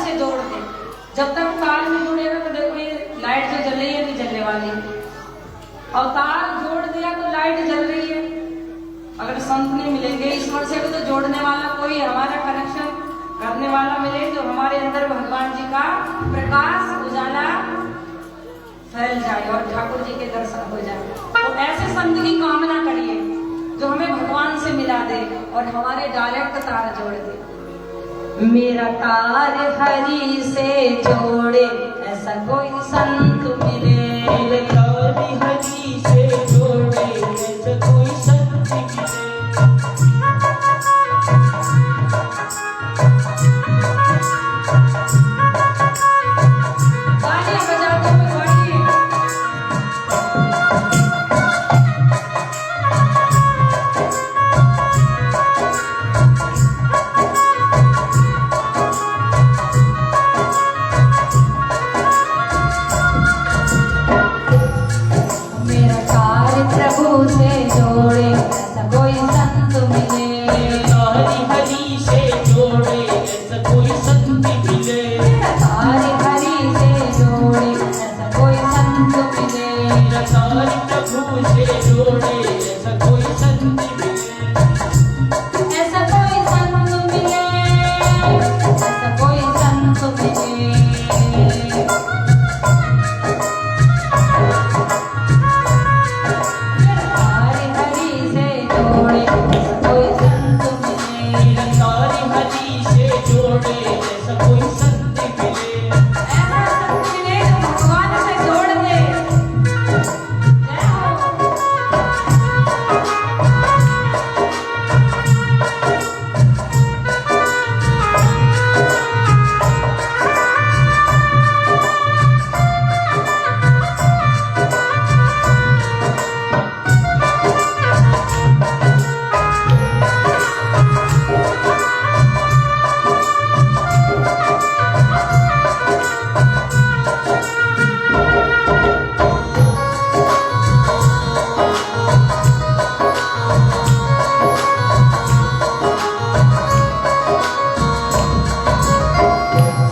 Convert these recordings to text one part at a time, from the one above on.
से जोड़ दे। जब तक तार में जुड़ेगा तो देखिए लाइट जो जल रही है नहीं जलने वाली, और तार जोड़ दिया तो लाइट जल रही है। अगर संत नहीं मिलेंगे, ईश्वर से भी तो जोड़ने वाला कोई हमारा कनेक्शन करने वाला मिले, तो हमारे अंदर भगवान जी का प्रकाश उजाला फैल जाए और ठाकुर जी के दर्शन हो जाए। तो ऐसे संत की कामना करिए जो हमें भगवान से मिला दे और हमारे डायरेक्ट तार जोड़ दे। मेरा तार हरि से जोड़े ऐसा कोई संत मिले, मेरा तार हरि से जोड़े ऐसा कोई संत मिले। तालियां बजाते हुए बढ़िए। मेरा तार प्रभु से जोड़े ऐसा कोई संत मिले, तार हरि से जोड़े ऐसा कोई संत मिले। मेरा तार हरि से जोड़े ऐसा कोई संत मिले, मेरा तार प्रभु से जोड़े ऐसा कोई संत मिले। ऐसा कोई संत मिले, ऐसा कोई संत मिले। मेरा तार हरि से जोड़े ऐसा कोई संत मिले, मेरा तार हरि से जोड़े ऐसा कोई संत मिले। ऐसा संत मिले जो भगवान से जोड़ दे। जय हो।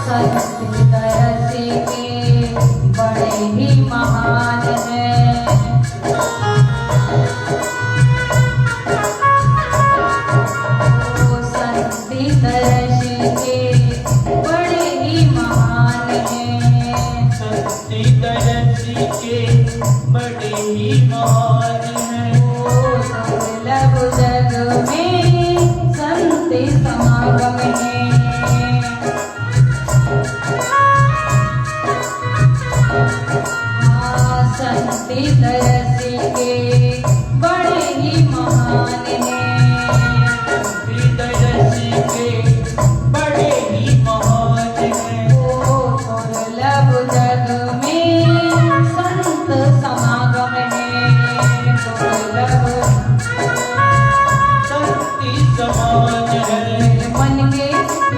संत दरस के बड़े ही महान हैं, ओ संत दरस के बड़े ही महान हैं। संत दरस के बड़े ही महान हैं। ओ दुर्लभ जग में संत समागम है। संत दरस के बड़े ही महान हैं। संत दरस के बड़े ही महान हैं। ओ दुर्लभ जग में संत समागम है। दुर्लभ संत समान है।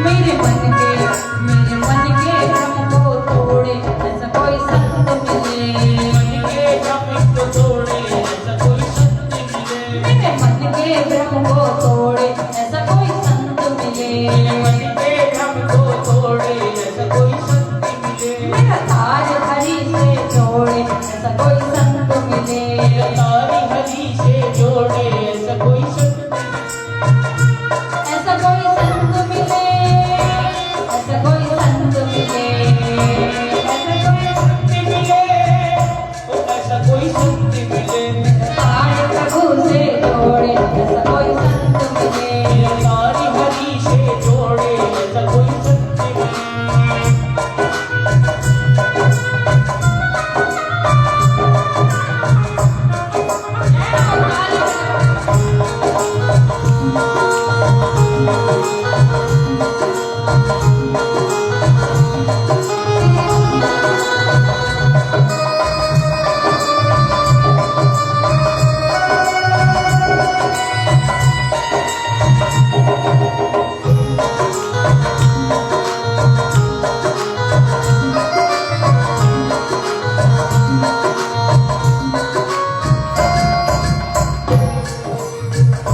मेरे मन के भ्रम को तोड़े ऐसा कोई संत मिले, मन के भ्रम को तोड़े ऐसा कोई संत मिले। मेरे मन के भ्रम को तोड़े ऐसा कोई संत मिले। मन के भ्रम को तोड़े ऐसा कोई संत मिले। मेरा तार हरि से जोड़े ऐसा कोई संत मिले, मेरा तार हरि से जोड़े ऐसा कोई संत ऐसा कोई संत मिले, ऐसा कोई संत मिले, ऐसा कोई मिले। ओ ऐसा कोई संत मिले। तार प्रभु से जोड़े ऐसा कोई संत मिले। मेरा तार हरि से जोड़े ऐसा कोई संत मिले।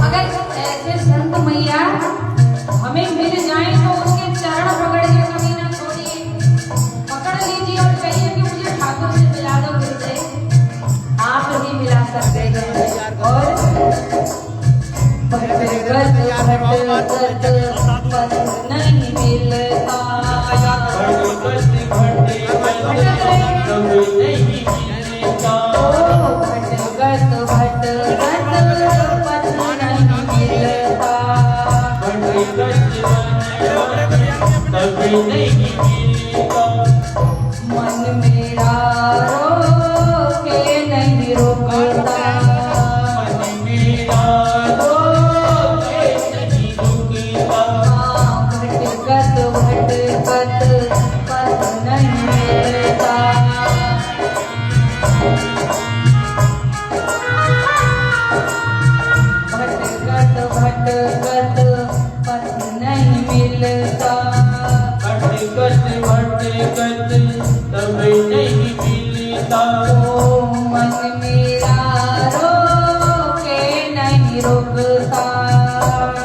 अगर ऐसे संत मैया हमें मिल जाए तो उनके चरण पकड़ के कभी नहीं मिलता। भटकत भटकत पथ नहीं मिलता। भटकत भटकत कभी नहीं मिलता। मन मेरा रोके नहीं रुकता। मन मेरा रोके नहीं रुकता। भटकत भटकत पथ नहीं मिलता। भटकत भटकत पथ नहीं मिलता। भटकत भटकत कभी नहीं मिलता। ओ मन मेरा रोके नहीं रुकता।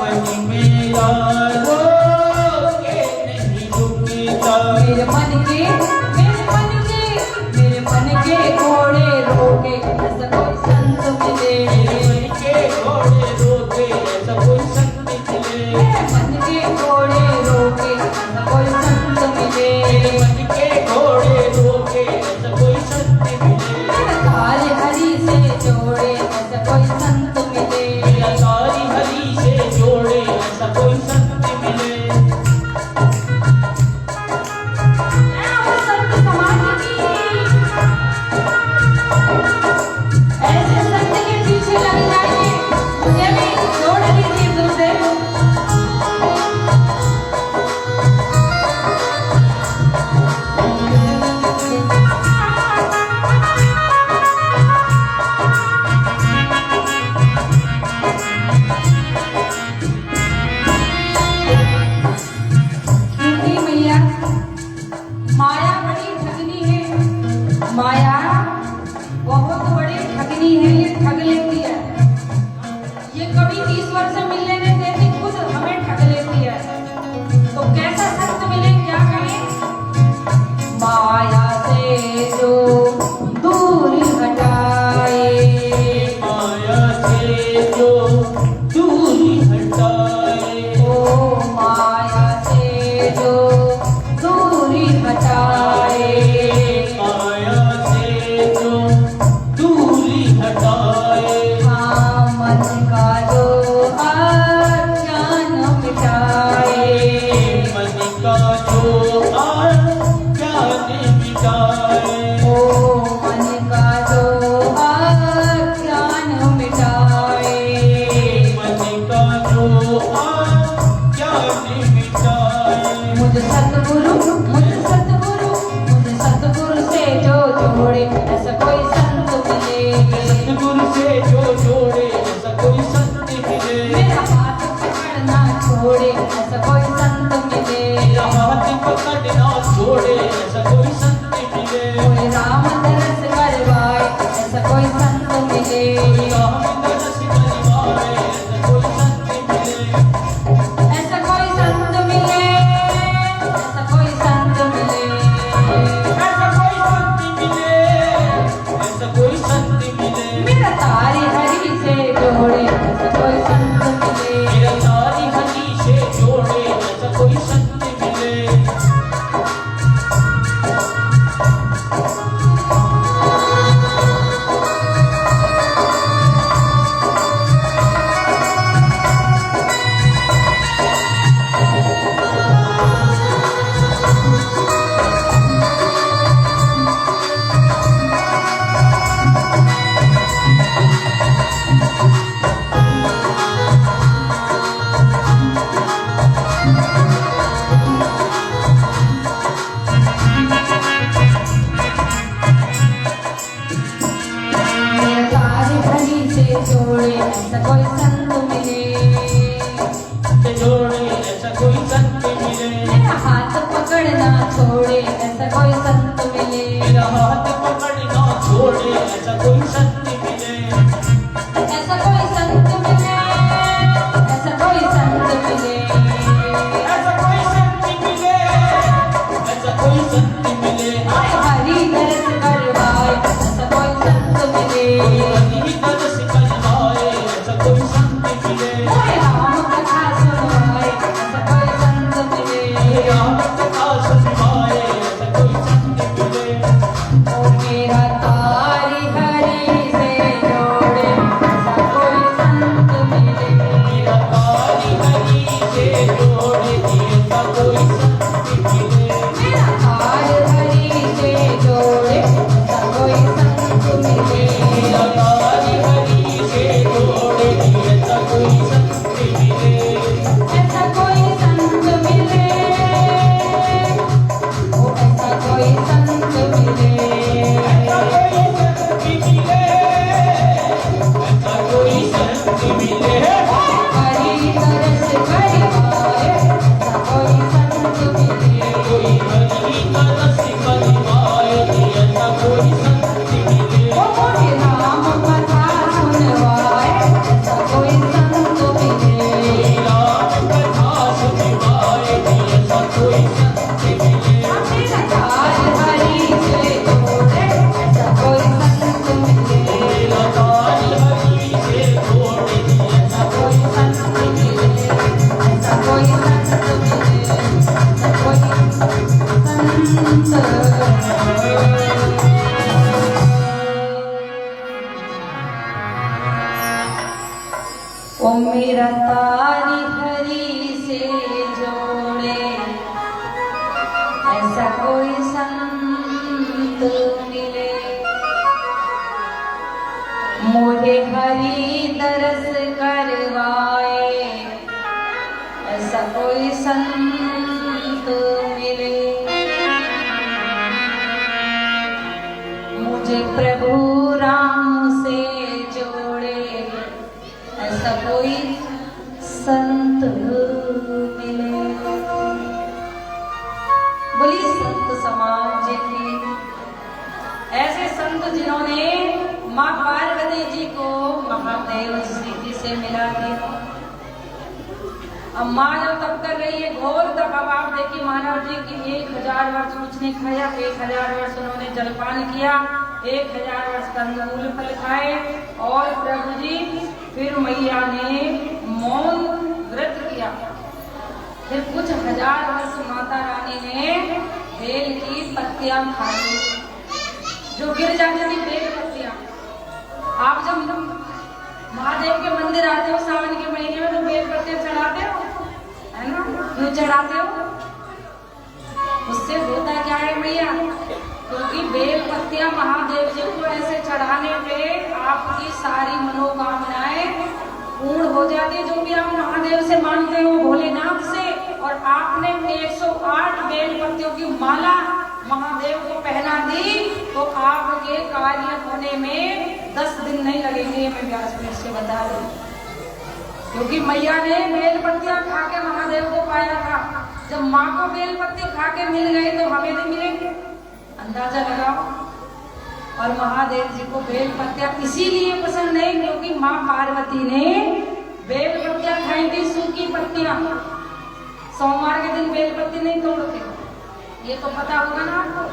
मन मेरा रोके नहीं रुकता। मेरे मन के घोड़े रोके ऐसा कोई संत मिले। मन के घोड़े रोके ऐसा कोई संत मिले। मेरे मन के घोड़े रोके ऐसा कोई संत मिले। मन के घोड़े रोके ऐसा कोई संत मिले। मेरा ताल हरि से जोड़े ऐसा कोई संत मिले। मेरा तारी हरि से जोड़े ऐसा कोई संत मिले। वो संत समाज की ऐसे संत के पीछे लग जाइए। मुझे भी जोड़ दीजिए तुमसे। क्योंकि मैया माया बड़ी ठगनी है। माया बहुत बड़ी ठगनी है। ये ठग लेती है। ये कभी ईश्वर से मिलने नहीं देती, खुद हमें ठग लेती है। तो कैसा संत मिले, क्या कहें? माया से जो दूर हटाए। माया से जो दूरी हटाए। ओ माया से जो दूरी हटाए। माया से जो दूरी हटाए। हाँ मन का जो अज्ञान मिटाए। मन का जो अज्ञान मिटाए। ओ मन का जो अज्ञान मिटाए। मन का जो अज्ञान मिटाए। मुझ सतगुरु से जो जोड़े ऐसा कोई संत मिले। सतगुरु से जो जोड़े ऐसा कोई संत मिले। मेरा हाथ पकड़ना छोड़े ऐसा कोई संत मिले। मेरा हाथ पकड़ना छोड़े ऐसा कोई संत मिले। कोई राम दरस करवाए ऐसा कोई संत मिले। राम दरस करवाए ऐसा कोई संत मिले। ऐसा कोई संत मिले। ऐसा कोई संत मिले। ऐसा कोई संत मिले। ऐसा कोई संत मिले। मेरा तारी हरि से जोड़े ऐसा कोई संत मिले। मेरा तारी हरि से जोड़े ऐसा कोई संत मिले। मेरा तारी हरि से जोड़े ऐसा कोई संत मिले। से जोड़े ऐसा कोई संत मिले। मेरा हाथ पकड़ना छोड़े ऐसा कोई संत मिले। मेरा हाथ पकड़ना छोड़े ऐसा कोई संत मिले। ऐसा कोई संत मिले। ऐसा कोई संत मिले। ऐसा कोई संत मिले। ऐसा कोई संत मिले। हरि दरस करवाए ऐसा कोई संत मिले। हरि दरस करवाए ऐसा कोई संत मिले। राम कथा सुनवाए ऐसा कोई संत मिले। राम कथा सुनवाए ऐसा कोई संत हरि का रस बनवाए, ऐसा कोई संत मिले। ओ मोरे राम कथा सुनवाए, ऐसा कोई संत मिले। राम कथा सुनवाए, ऐसा कोई संत मिले। मेरा ताज हरि से जोड़े, ऐसा कोई संत मिले। मेरा ताज हरि से जोड़े, ऐसा कोई संत मिले, ऐसा कोई संत मिले, ऐसा कोई संत। ओ मेरा तारी हरि से जोड़े, ऐसा कोई संत मिले। मोहे हरि दरस करवाए, ऐसा कोई संत मिले। मुझे प्रभु राम से जोड़े, ऐसा कोई संत मिले। बोली संत समाज की, ऐसे संत जिन्होंने माँ पार्वती जी को महादेव श्री जी से मिला दिया। अब माँ जब तप कर रही है घोर तप, अब आप देखिए मानव जी की 1000 वर्ष कुछ नहीं खाया, 1000 वर्ष उन्होंने जलपान किया, 1000 वर्ष कंदमूल फल खाए, और प्रभु जी फिर मैया ने मौन व्रत किया। फिर कुछ 1000 वर्ष माता रानी ने बेल की पत्तियां खाई, जो गिर जाती थी बेल पत्तियां। आप जब महादेव के मंदिर आते हो सावन के महीने में तो बेल पत्तियां चढ़ाते हो, है ना? क्यों चढ़ाते हो? उससे होता क्या है मैया? क्योंकि बेल पत्तियां महादेव जी को ऐसे चढ़ाने पे आपकी सारी मनोकामनाएं पूर्ण हो जाती है। जो भी आप महादेव से मांगते हो भोलेनाथ से, और आपने 108 बेल पत्तियों की माला महादेव को पहना दी, तो आपके कार्य होने में 10 दिन नहीं लगेंगे। मैं व्यास जी से बता दूं, क्योंकि मैया ने बेल पत्तियां खा के महादेव को पाया था। जब माँ को बेल पत्ती खा के मिल गए तो हमें नहीं मिलेंगे, अंदाजा लगाओ। और महादेव जी को बेल पत्तियां इसीलिए पसंद नहीं क्योंकि माँ पार्वती ने बेल पत्तियां खाई थी, सूखी पत्तियां। सोमवार के दिन बेल पत्ती नहीं तोड़ते, ये तो पता होगा ना आपको।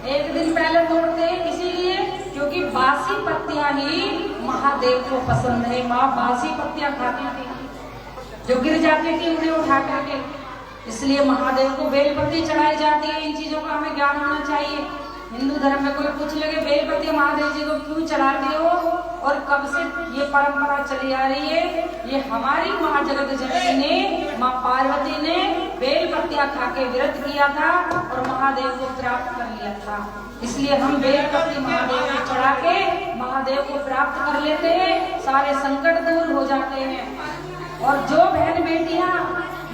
एक दिन पहले तोड़ते हैं इसीलिए क्योंकि बासी पत्तियां ही महादेव को पसंद है। माँ बासी पत्तियां खाती थी, जो गिर जाती थी उन्हें उठा करके, इसलिए महादेव को बेल पत्ती चढ़ाई जाती है। इन चीजों का हमें ज्ञान होना चाहिए। हिंदू धर्म में कोई पूछ लगे बेल पत्ती महादेव जी को क्यों चढ़ाते हो और कब से ये परंपरा चली आ रही है, ये हमारी माँ जगत जननी ने, माँ पार्वती ने बेल पत्तियां खा के व्रत किया था और महादेव को प्राप्त कर लिया था। इसलिए हम बेल पत्ती महादेव को चढ़ा के महादेव को प्राप्त कर लेते हैं, सारे संकट दूर हो जाते हैं। और जो बहन बेटियां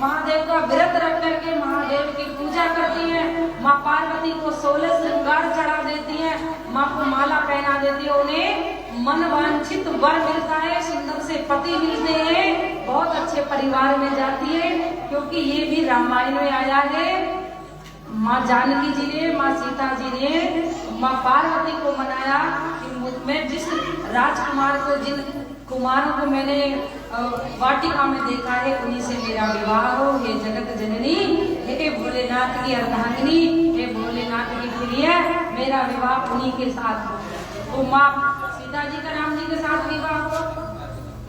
महादेव का व्रत रख करके महादेव की पूजा करती हैं, माँ पार्वती को 16 श्रृंगार चढ़ा देती हैं, माँ को माला पहना देती है, उन्हें मन वांछित वर मिलता है, सुंदर से पति मिलते हैं, बहुत अच्छे परिवार में जाती है। क्योंकि ये भी रामायण में आया है। माँ जानकी जी ने, माँ सीता जी ने माँ पार्वती को मनाया कि मैं जिस राजकुमार को, जिन कुमारों को मैंने वाटिका में देखा है उन्हीं से मेरा विवाह हो। हे जगत जननी, हे भोलेनाथ की अर्धांगिनी, हे भोलेनाथ की प्रिय, मेरा विवाह उन्हीं के साथ हो। तो माँ सीता जी का राम जी के साथ विवाह हुआ,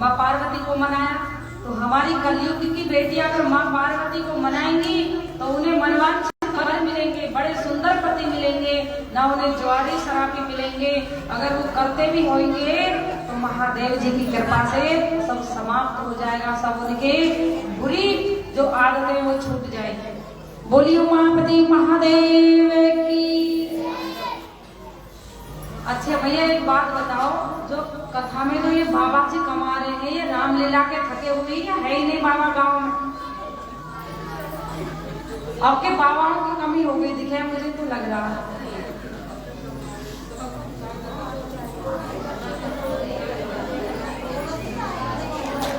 माँ पार्वती को मनाया। तो हमारी कलयुग की बेटियां अगर माँ पार्वती को मनाएंगी तो उन्हें मनवांछित वर मिलेंगे, बड़े सुंदर पति मिलेंगे, ना उन्हें ज्वारी शराबी मिलेंगे। अगर वो करते भी होंगे तो महादेव जी की कृपा से सब समाप्त हो जाएगा, सब उनके बुरी जो आदतें वो छूट जाएगी। बोलिए उमापति महादेव की। अच्छा भैया एक बात बताओ, जो कथा में तो ये बाबा जी कमा रहे हैं, ये रामलीला के थके हुए या है ही नहीं बाबा गाँव में? आपके बाबाओं की कमी हो गई दिखे मुझे तो लग रहा है।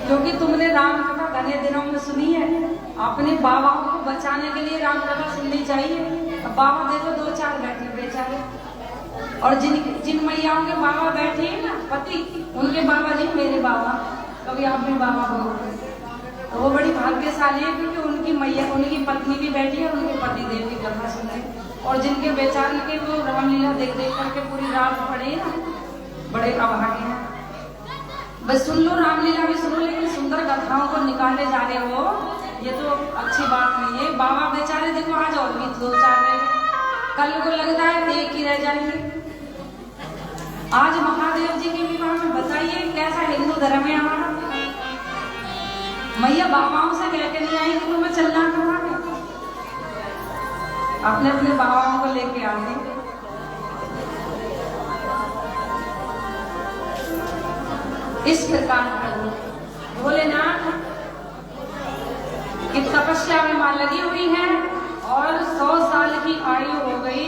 क्योंकि तुमने राम कथा घने दिनों में सुनी है, अपने बाबाओं को बचाने के लिए राम कथा सुननी चाहिए। अब बाबा देखो 2-4 बैठे बेचारे, और जिन मैयाओं के बाबा बैठे हैं ना पति, उनके बाबा नहीं मेरे बाबा, कभी आप भी बाबा हो तो वो बड़ी भाग्यशाली है, क्योंकि उनकी मैया उनकी पत्नी भी बैठी है, उनके पति देव की कथा सुनते। और जिनके बेचारे के वो रामलीला देख देख करके पूरी रात पड़े ना, बड़े अभागे हैं। बस सुन लो, रामलीला भी सुनो, लेकिन सुंदर कथाओं को निकाले जा रहे हो, ये तो अच्छी बात नहीं है। बाबा बेचारे देखो आज और भी 2-4 रह गए, कल को लगता है 1 ही रह जाएंगे। आज महादेव जी के विवाह में बताइए कैसा हिंदू धर्म है हमारा। मैया बाबाओं से कह के नहीं आई कि तुम्हें चलना कहाँ है, अपने अपने बाबाओं को लेके आते। इस प्रकार भोलेनाथ की तपस्या में मां लगी हुई है और 100 साल की आयु हो गई।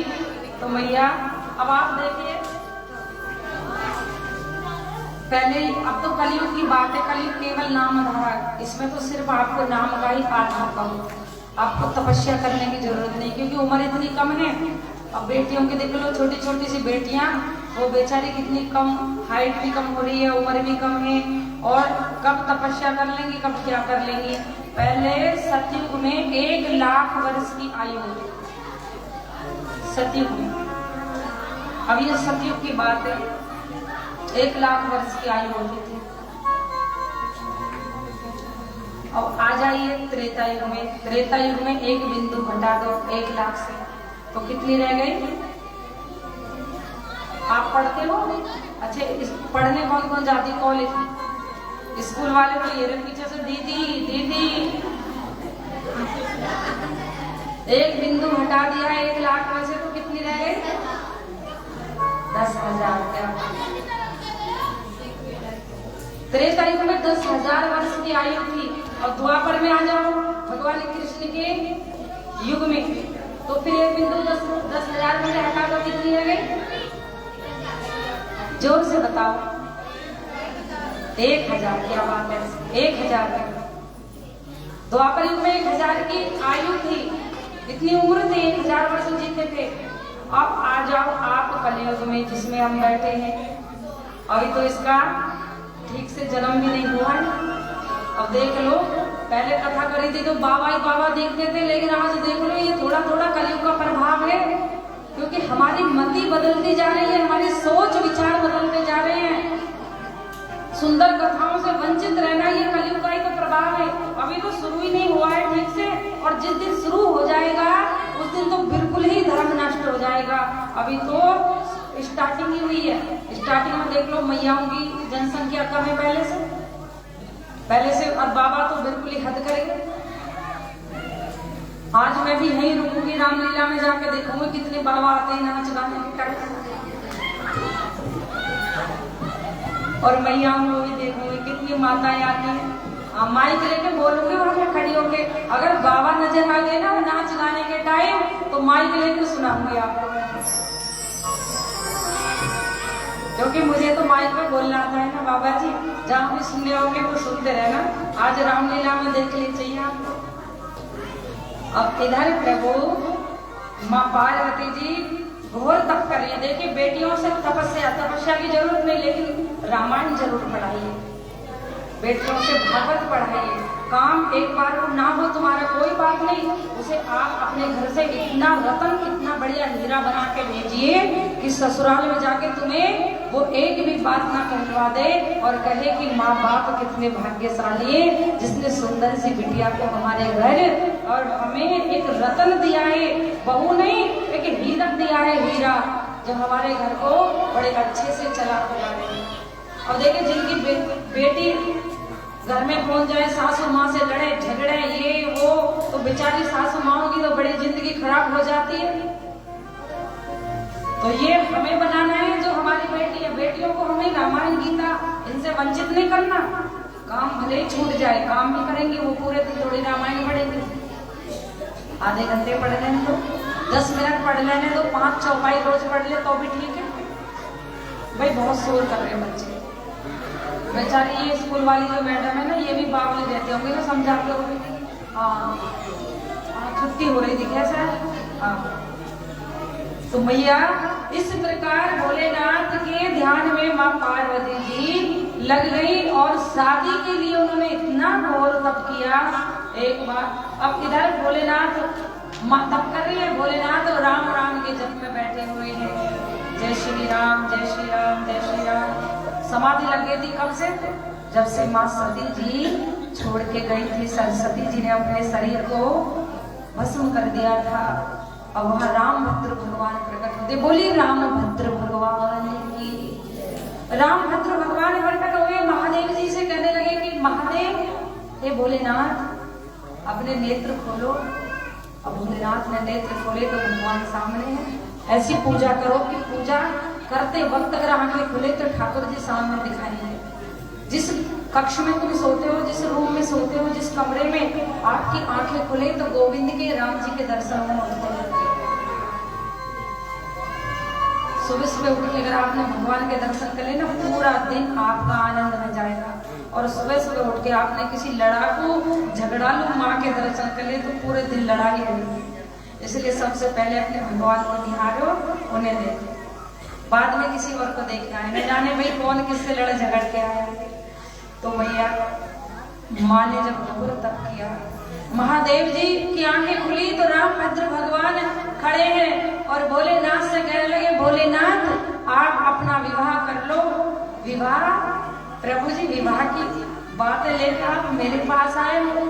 तो मैया अब आप देखिए, पहले अब तो कलयुग की बात है, कलयुग केवल नाम आधार, इसमें तो सिर्फ आपको नाम का ही आधार कहो, आपको तपस्या करने की जरूरत नहीं, क्योंकि उम्र इतनी कम है। अब बेटियों की देख लो, छोटी छोटी सी बेटियां, वो बेचारी कितनी कम, हाइट भी कम हो रही है, उम्र भी कम है, और कब तपस्या कर लेंगी, कब क्या कर लेंगी। पहले सतयुग में 1 लाख वर्ष की आयु होती, सतयुग में। अब ये सतयुग की बात है, 1 लाख वर्ष की आयु होती थी। अब आ जाइए त्रेता युग में। त्रेता युग में 1 बिंदु घटा दो 1 लाख से, तो कितनी रह गई? आप पढ़ते हो? अच्छा, पढ़ने कौन कौन जाती कॉलेज? स्कूल वाले तो ये रहे पीछे से, दीदी दीदी। 1 बिंदु हटा दिया 1 लाख में से, तो कितनी रह गई? 10,000। क्या त्रेता युग में 10,000 वर्ष की आयु थी। और द्वापर में आ जाओ भगवान कृष्ण के युग में, तो फिर 1 बिंदु 10,000 में से हटा दो, कितनी रह गई? जोर से बताओ। 1000। क्या बात है, 1000। द्वापर युग में 1000 की आयु थी, इतनी उम्र थी, 1000 वर्ष जीते थे। अब आ जाओ आप कलयुग में, जिसमें हम बैठे हैं। अभी तो इसका ठीक से जन्म भी नहीं हुआ है। अब देख लो, पहले कथा करी थी तो बाबा ही बाबा देखते थे, लेकिन आज देख लो ये थोड़ा थोड़ा कलयुग का प्रभाव है, क्योंकि हमारी मति बदलती जा रही है, हमारी सोच विचार बदलते जा रहे हैं। सुंदर कथाओं से वंचित रहना ये कलयुग का ही तो प्रभाव है। अभी तो शुरू ही नहीं हुआ है ठीक से, और जिस दिन शुरू हो जाएगा उस दिन तो बिल्कुल ही धर्म नष्ट हो जाएगा। अभी तो स्टार्टिंग ही हुई है। स्टार्टिंग में देख लो मैयाओं की जनसंख्या कम है पहले से, और बाबा तो बिल्कुल ही हद करेंगे। आज मैं भी यहीं रुकूंगी, रामलीला में जाके देखूंगी कितने बाबा आते हैं नाच गाने के टाइम, और मैयाओं को भी देखूंगी कितनी माताएं आती हैं। माइक लेके बोलूंगी वहां पे खड़ी होके, अगर बाबा नजर आ गए ना नाच गाने के टाइम, तो माइक लेके सुनाऊंगी आपको, क्योंकि मुझे तो माइक में बोलना आता है ना बाबा जी। जहाँ भी सुनने होंगे वो सुनते रहना। आज रामलीला में देख लीजिए आपको। अब इधर प्रभु माँ पार्वती जी घोर तप कर रही है। देखिए, बेटियों से तपस्या की जरूरत नहीं, लेकिन रामायण जरूर पढ़ाइए, बेटियों से भागवत पढ़ाइए। काम एक बार को ना हो तुम्हारा कोई बात नहीं, उसे आप अपने घर से इतना रतन, इतना बढ़िया हीरा बना के भेजिए कि ससुराल में जाके तुम्हें वो एक भी बात ना कहलवा दे और कहे कि माँ बाप कितने भाग्यशाली है, जिसने सुंदर सी बिटिया को हमारे घर और हमें एक रतन दिया है, बहू नहीं एक हीरक दिया है, हीरा, जो हमारे घर को बड़े अच्छे से चला रहे हैं। और देखिए, जिनकी बेटी घर में पहुंच जाए, सासू माँ से लड़े झगड़े ये वो, तो बेचारी सासू माँ की तो बड़ी जिंदगी खराब हो जाती है। तो ये हमें बनाना है जो हमारी बेटी है। बेटियों को हमें रामायण गीता इनसे वंचित नहीं करना। काम भले ही छूट जाए, काम भी करेंगे, वो पूरे दिन थोड़ी रामायण पढ़ेंगे, आधे घंटे पढ़ लेने दो, 10 मिनट पढ़ लेने दो, 5 चौपाई रोज पढ़ ले तो भी ठीक है। भाई बहुत शोर कर रहे हैं बच्चे बेचारे। ये स्कूल वाली जो मैडम है ना, ये भी बावली देते होंगे ना, समझाते होंगे। हाँ, छुट्टी हो रही थी कैसा? हाँ, तो मैया इस प्रकार भोलेनाथ के ध्यान में माँ पार्वती जी लग गई और शादी के लिए उन्होंने इतना घोर तप किया। एक बार अब इधर भोलेनाथ तप कर रही है, भोलेनाथ और राम राम के जप में बैठे हुए हैं। जय श्री राम जय श्री राम जय श्री राम। समाधि लग गई थी कब से? जब से माँ सती जी छोड़ के गई थी। सरस्वती जी ने अपने शरीर को भस्म कर दिया था। अब वहां राम भद्र भगवान प्रकट होते। बोली राम भद्र भगवान की। राम भद्र भगवान प्रकट हुए, महादेव जी से कहने लगे कि महादेव, हे भोलेनाथ अपने नेत्र खोलो। अब भोलेनाथ ने नेत्र खोले तो भगवान सामने है। ऐसी पूजा करो कि पूजा करते वक्त अगर आंखें खुले तो ठाकुर जी सामने दिखाई दे। जिस कक्ष में तुम सोते हो, जिस रूम में सोते हो, जिस कमरे में आपकी आंखें खुले तो गोविंद के, राम जी के दर्शन होते हैं। सुबह सुबह उठ के अगर आपने भगवान के दर्शन कर लिए ना, पूरा दिन आपका आनंद में जाएगा। और सुबह सुबह उठ के आपने किसी लड़ाकू झगड़ालू माँ के दर्शन कर लिए तो पूरे दिन लड़ाई होगी। इसलिए सबसे पहले अपने भगवान को निहारो, उन्हें देखो, बाद में किसी और को देखना है। न जाने भाई कौन किससे लड़ झगड़ के आया। तो भैया माँ ने जब घोर तप किया, महादेव जी की आंखें खुली तो राम भद्र भगवान खड़े हैं और भोलेनाथ से कहने लगे, भोलेनाथ आप अपना विवाह कर लो। विवाह? प्रभु जी विवाह की बातें लेकर आप मेरे पास आए हो?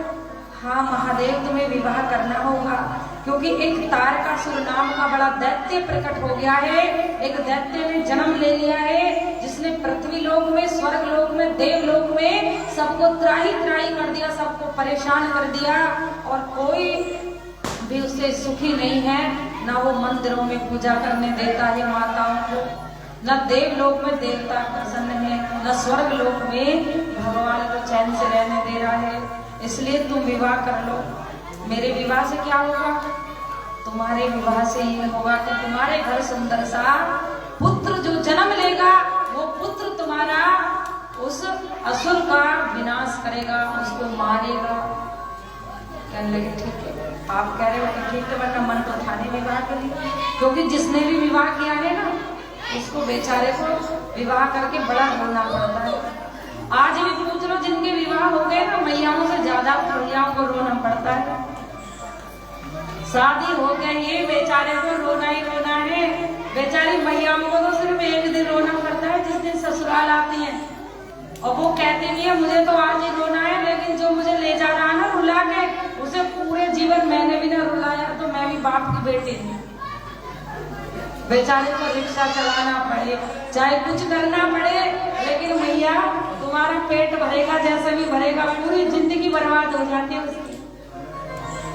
हाँ महादेव, तुम्हें विवाह करना होगा क्योंकि एक तारकासुर नाम का बड़ा दैत्य प्रकट हो गया है। एक दैत्य ने जन्म ले लिया है जिसने पृथ्वी लोक में, स्वर्ग लोक में, देवलोक में सबको त्राही त्राही कर दिया, सबको परेशान कर दिया और कोई भी उससे सुखी नहीं है। ना वो मंदिरों में पूजा करने देता है माताओं को, न देवलोक में देवता प्रसन्न है, न स्वर्ग लोक में भगवान को चैन से रहने दे रहा है। इसलिए तुम विवाह कर लो। मेरे विवाह से क्या होगा? तुम्हारे विवाह से ये होगा कि तुम्हारे घर सुंदर सा पुत्र जो जन्म लेगा, वो पुत्र तुम्हारा उस असुर का विनाश करेगा, उसको मारेगा। कहने लगे ठीक है, आप कह रहे हो कि ठीक है, वरना मन तो थाने विवाह के लिए, क्योंकि जिसने भी विवाह किया है ना, उसको बेचारे को विवाह करके बड़ा रोना पड़ता है। आज भी पूछ लो, जिनके विवाह हो गए ना, मैयाओं से ज्यादा भैयाओं को रोना पड़ता है। शादी हो गई है, बेचारे को रोना ही रोना है। बेचारी मैयाओं को तो सिर्फ एक दिन रोना पड़ता है, जिस दिन ससुराल आती है, और वो कहती नहीं है मुझे तो आज ही रोना है, लेकिन जो मुझे ले जा रहा है ना रुला के, उसे पूरे जीवन मैंने भी ना रुलाया तो मैं भी बाप की बेटी हूँ। बेचारे को रिक्शा चलाना पड़े, चाहे कुछ करना पड़े, लेकिन भैया तुम्हारा पेट भरेगा, जैसे भी भरेगा, पूरी जिंदगी बर्बाद हो जाती है उसकी।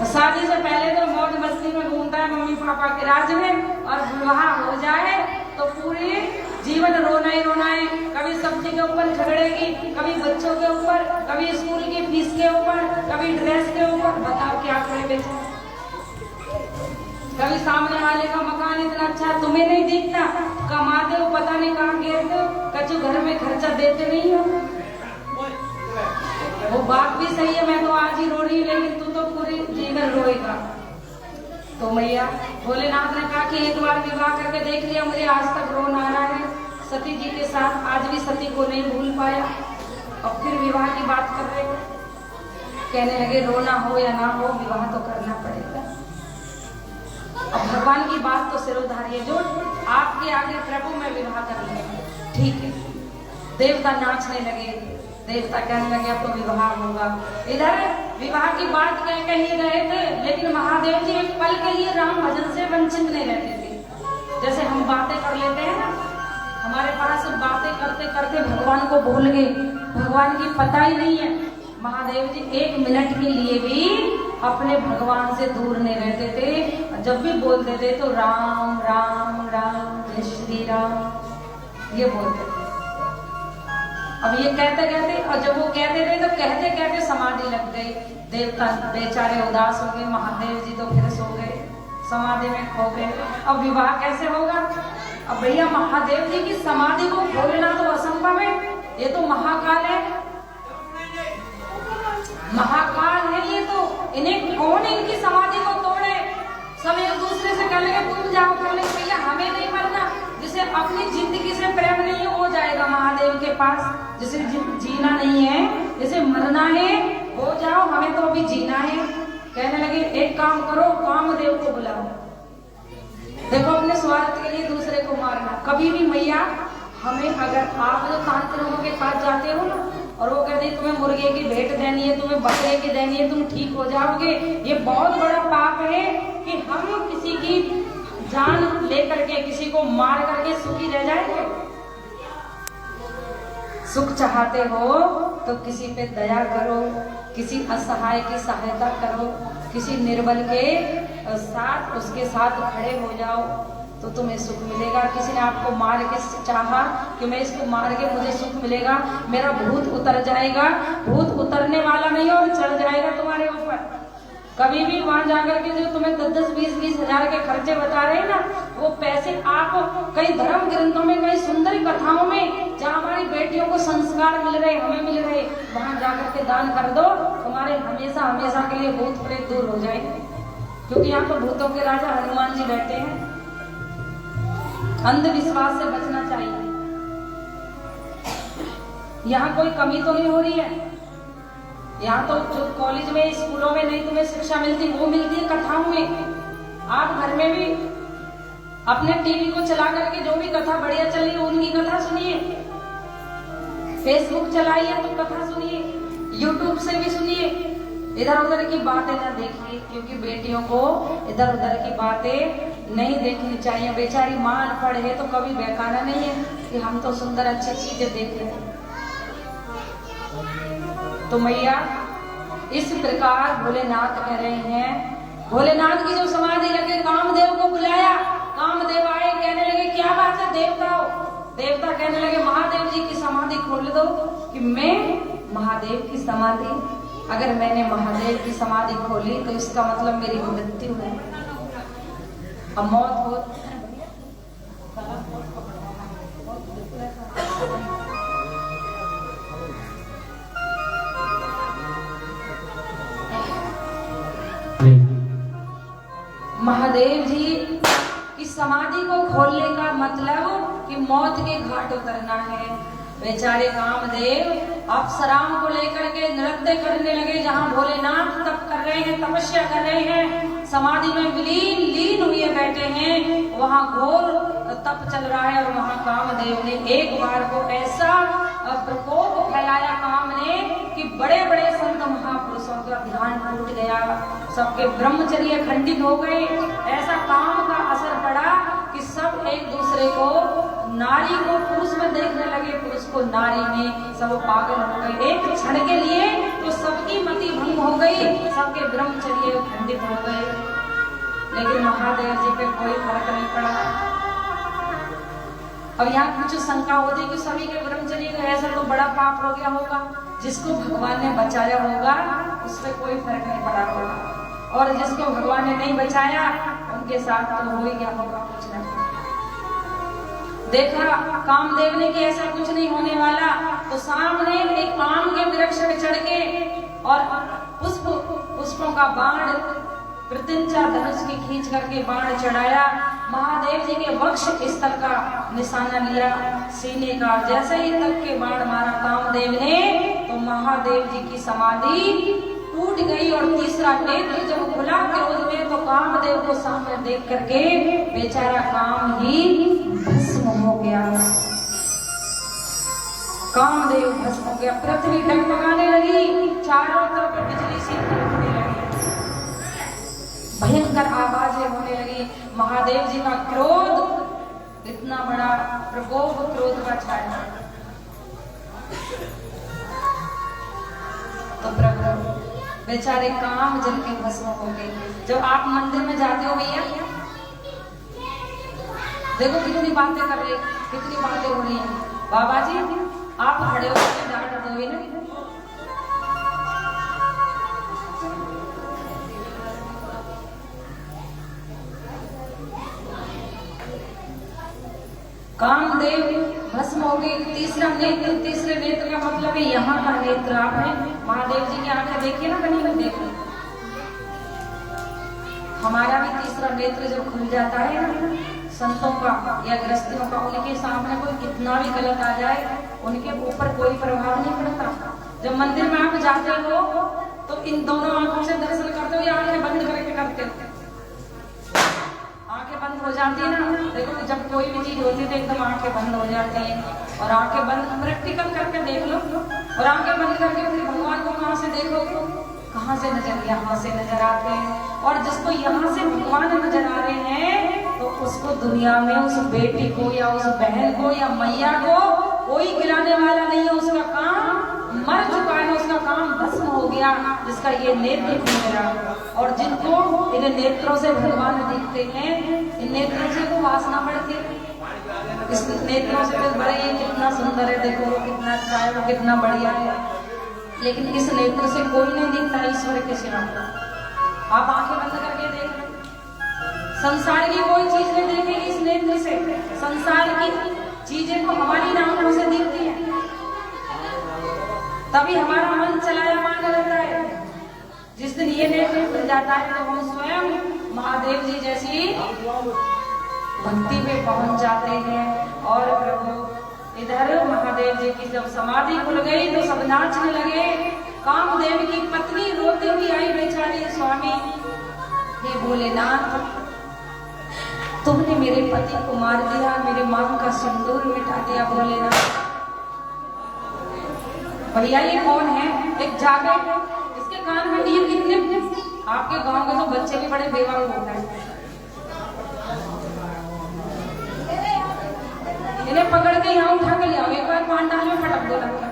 शादी से पहले तो मौज मस्ती में घूमता है मम्मी पापा के राज में, और विवाह हो जाए तो पूरी जीवन रोना ही रोना है। कभी सब्जी के ऊपर झगड़ेगी, कभी बच्चों के ऊपर, कभी स्कूल की फीस के ऊपर, कभी ड्रेस के ऊपर। बताओ क्या करे बेचारा। कभी सामने वाले का मकान इतना अच्छा तुम्हें नहीं दिखता, कमाते हो पता नहीं कहाँ गिरते हो, कचू घर में खर्चा देते नहीं हो। वो बात भी सही है, मैं तो आज ही रो रही हूँ, लेकिन तू तो पूरी जीवन रोएगा। तो मैया भोलेनाथ ने कहा कि एक बार विवाह करके देख लिया, मुझे आज तक रोना आ रहा है। सती जी के साथ आज भी सती को नहीं भूल पाया, और फिर विवाह की बात कर रहे। कहने लगे रोना हो या ना हो, विवाह तो करना पड़ेगा। अब भगवान की बात तो सिर उधारिए, जो आपके आगे प्रभु में विवाह कर लेंगे, ठीक है। देवता नाचने लगे, देवता कहने लगे अब तो विवाह होगा। इधर विवाह की बात कह ही रहे थे, लेकिन महादेव जी एक पल के लिए राम भजन से वंचित नहीं रहते थे। जैसे हम बातें कर लेते हैं ना, हमारे पास बातें करते करते भगवान को भूल गए, भगवान की पता ही नहीं है। महादेव जी एक मिनट के लिए भी अपने भगवान से दूर नहीं रहते थे। जब भी बोलते थे तो राम राम राम जय श्री राम ये बोलते थे। अब ये कहते कहते, और जब वो कहते थे तो कहते कहते समाधि लग गई। देवता बेचारे उदास हो गए, महादेव जी तो फिर सो गए, समाधि में खो गए। अब विवाह कैसे होगा? अब भैया महादेव जी की समाधि को खोलना तो असंभव है, ये तो महाकाल है, महाकाल है ये तो। इन्हें कौन इनकी समाधि को तोड़े? सब एक दूसरे से कहने लगे तुम जाओ, कहने भैया पास, जैसे जीना नहीं है, जैसे मरना है, हो जाओ, हमें तो अभी जीना है। कहने लगे एक काम करो, कामदेव को बुलाओ। देखो अपने स्वार्थ के लिए दूसरे को मारना। कभी भी मैया हमें, अगर आप जो तांत्रिकों के पास जाते हो ना और वो कहते हैं तुम्हें मुर्गे की भेंट देनी है, तुम्हें बकरे की देनी है, तुम ठीक हो जाओगे, ये बहुत बड़ा पाप है कि हम किसी की जान लेकर के, किसी को मार करके सुखी रह जाएंगे। सुख चाहते हो तो किसी पे दया करो, किसी असहाय की सहायता करो, किसी निर्बल के साथ, उसके साथ खड़े हो जाओ तो तुम्हें सुख मिलेगा। किसी ने आपको मार के चाहा कि मैं इसको मार के मुझे सुख मिलेगा, मेरा भूत उतर जाएगा, भूत उतरने वाला नहीं और चढ़ जाएगा तुम्हारे ऊपर। कभी भी वहां जाकर के जो तुम्हें 10-10, 20-20 हजार के खर्चे बता रहे हैं ना, वो पैसे आप कई धर्म ग्रंथों में, कई सुंदर कथाओं में जहाँ हमारी बेटियों को संस्कार मिल रहे, हमें मिल रहे, वहां जाकर के दान कर दो, तुम्हारे हमेशा हमेशा के लिए भूत प्रेत दूर हो जाएंगे। क्योंकि यहाँ तो भूतों के राजा हनुमान जी बैठे हैं। अंधविश्वास से बचना चाहिए। यहाँ कोई कमी तो नहीं हो रही है। यहाँ तो जो कॉलेज में, स्कूलों में नहीं तुम्हें शिक्षा मिलती, वो मिलती है कथाओं में। आप घर में भी अपने टीवी को चला करके जो भी कथा बढ़िया चल रही है उनकी कथा सुनिए, फेसबुक चलाइए तो कथा सुनिए, यूट्यूब से भी सुनिए। इधर उधर की बातें ना देखिए, क्योंकि बेटियों को इधर उधर की बातें नहीं देखनी चाहिए। बेचारी मां अनपढ़ है तो कभी बेकारा नहीं है कि हम तो सुंदर अच्छी चीजें देख रहे हैं। तो मैया इस प्रकार भोलेनाथ कह रहे हैं। भोलेनाथ की जो समाधि लगे, कामदेव को बुलाया, कामदेव आए, कहने लगे क्या बात है देवताओं। देवता कहने लगे महादेव जी की समाधि खोल दो। कि मैं महादेव की समाधि, अगर मैंने महादेव की समाधि खोली तो इसका मतलब मेरी मृत्यु है, अब मौत हो। महादेव जी की समाधि को खोलने का मतलब कि मौत के घाट उतरना है। बेचारे कामदेव अप्सराओं को लेकर के नृत्य करने लगे। जहाँ भोलेनाथ तप कर रहे हैं, तपस्या कर रहे हैं, समाधि में लीन हुए बैठे हैं, वहाँ घोर तप चल रहा है। और वहाँ कामदेव ने एक बार को ऐसा प्रकोप फैलाया काम ने कि बड़े बड़े संत महापुरुषों का ध्यान टूट गया, सबके ब्रह्मचर्य खंडित हो गए। ऐसा काम का असर पड़ा कि सब एक दूसरे को, नारी को पुरुष में देखने लगे, पुरुष को नारी में, सब पागल हो गए एक क्षण के लिए। तो सबकी मति भंग हो गई, सबके ब्रह्मचर्य खंडित हो गए। लेकिन महादेव जी पे कोई फर्क नहीं पड़ा। अब यहाँ कुछ शंका होती कि सभी के ब्रह्मचर्य का ऐसा तो बड़ा पाप हो गया होगा, जिसको भगवान ने बचाया होगा उस पर कोई फर्क नहीं पड़ा होगा, और जिसको भगवान ने नहीं बचाया उनके साथ तो हो ही गया होगा कुछ ना कुछ। देखा कामदेव ने कि ऐसा कुछ नहीं होने वाला, तो सामने एक आम के वृक्ष पे चढ़ के और पुष्पों का बाण, प्रत्यंचा धनुष की खींच करके बाण चढ़ाया। महादेव जी के वक्ष स्थल का निशाना लिया, सीने का। जैसे ही तक के बाण मारा कामदेव ने, तो महादेव जी की समाधि टूट गई। और तीसरा नेत्र जब खुला क्रोध में, तो कामदेव को सामने देख करके बेचारा काम ही भस्म हो गया। कामदेव भस्म हो गया। पृथ्वी डगमगाने लगी, चारों तरफ बिजली सी कड़कने लगी, भयंकर आवाजें होने लगी। महादेव जी का क्रोध इतना बड़ा प्रकोप क्रोध का छाया। तो प्रभु बेचारे काम जल के भस्म हो गए। जब आप मंदिर में जाते हो भैया, देखो कितनी बातें कर रहे, कितनी बातें हो रही हैं। बाबा जी आप खड़े होकर डांट दोगे ना, कामदेव भस्म हो गई। तीसरा नेत्र, तीसरे नेत्र का मतलब है यहाँ का नेत्र। आपने महादेव जी की आंखें देखी ना, कहीं नहीं देखी। हमारा भी तीसरा नेत्र जब खुल जाता है ना, संतों का या गृहस्थियों का, उनके सामने कोई कितना भी गलत आ जाए उनके ऊपर कोई प्रभाव नहीं पड़ता। जब मंदिर में आप जाते हो तो इन दोनों आंखों से दर्शन करते हो या आंखें बंद करके करते हो? आंखें बंद हो जाती है ना। देखो जब कोई भी चीज होती है तो एकदम आंखें बंद हो जाती है, और आंखें बंद प्रैक्टिकल करके देख लो। और आंखें बंद करके फिर भगवान को कहाँ से देखोगे? कहाँ से नजर? यहाँ से नजर आते हैं। और जिसको यहाँ से भगवान नजर आ रहे हैं तो उसको दुनिया में उस बेटी को या उस बहन को या मैया को कोई गिराने वाला नहीं है। उसका काम मर चुका है, उसका काम भस्म हो गया, जिसका ये नेत्र खुल गया। और जिनको इन नेत्रों से भगवान दिखते हैं, इन नेत्रों से तो वासना बढ़ती है। इस नेत्रों से तो बड़े ये कितना सुंदर है, देखो वो कितना अच्छा है, वो कितना बढ़िया है। लेकिन इस नेत्र से कोई नहीं दिखता ईश्वर के सिवा। आप आंखें बंद करके देख लो, संसार की कोई चीज नहीं देखेगी इस नेत्र से। संसार की चीजें तो हमारी आंखों से दिखती है, तभी हमारा मन चलायमान रहता है। जिस दिन ये नेत्र खुल जाता है तो हम स्वयं महादेव जी जैसी भक्ति में पहुंच जाते हैं। और प्रभु इधर महादेव जी की जब समाधि खुल गई तो सब नाचने लगे। कामदेव की पत्नी रोती हुई आई बेचारी, स्वामी हे भोलेनाथ, तुमने मेरे पति को मार दिया, मेरे मांग का सिंदूर मिटा दिया भोलेनाथ। भैया ये कौन है? एक जागे, इसके कान में नींद कितने? आपके गांव के तो बच्चे भी बड़े बेवकूफ होते हैं। इन्हें पकड़ के यहाँ उठा के ले आओ, एक बार पांडाल में फटक दो लगता।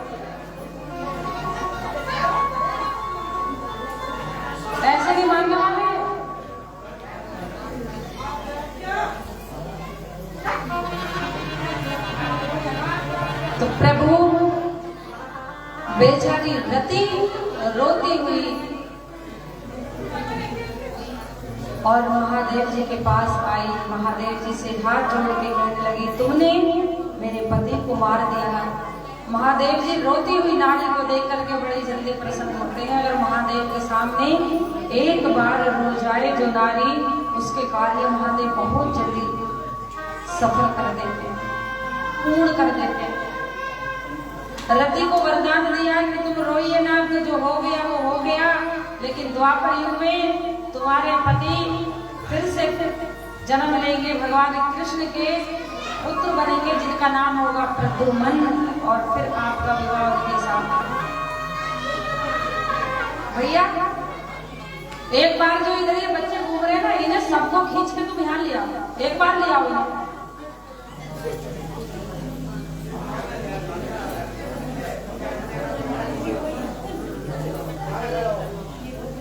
ऐसे नहीं मानने वाले। तो प्रभु बेचारी रति रोती हुई और महादेव जी के पास आई। महादेव जी से हाथ जोड़ के कहने लगी, तुमने मेरे पति को मार दिया। महादेव जी रोती हुई नारी को देख करके बड़ी जल्दी प्रसन्न होते हैं। अगर महादेव के सामने एक बार रो जाए जो नारी, उसके कार्य महादेव बहुत जल्दी सफल कर देते हैं, पूर्ण कर देते हैं। रति को वरदान दिया कि तुम रोइए ना, कि जो हो गया वो हो गया। लेकिन द्वापर युग में तुम्हारे पति फिर से जन्म लेंगे, भगवान कृष्ण के पुत्र बनेंगे, जिनका नाम होगा प्रद्युम्न, और फिर आपका विवाह उनके साथ। भैया एक बार जो इधर ये बच्चे घूम रहे हैं ना, इन्हें सबको खींच के तुम यहाँ ले आओ, एक बार ले आओ इन्हें।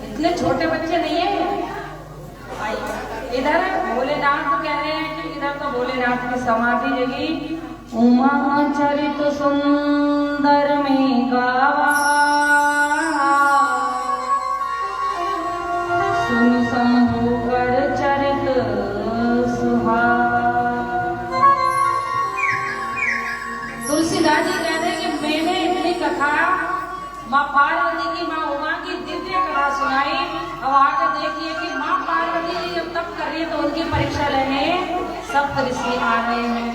इतने छोटे बच्चे नहीं है। इधर भोलेनाथ तो कह रहे हैं कि इधर तो भोलेनाथ की समाधि जगी। उमा चरित सुंदर में गावा, सुन शंभु कर चरित सुहावा। तुलसीदास जी कहते हैं कि मैंने इतनी कथा माँ पार्वती की, माँ उमा की दिव्य कथा सुनाई। अब आगे देखिए कि माँ पार्वती जी जब तप कर रही है तो उनकी परीक्षा लेने सप्त ऋषि आ रहे हैं।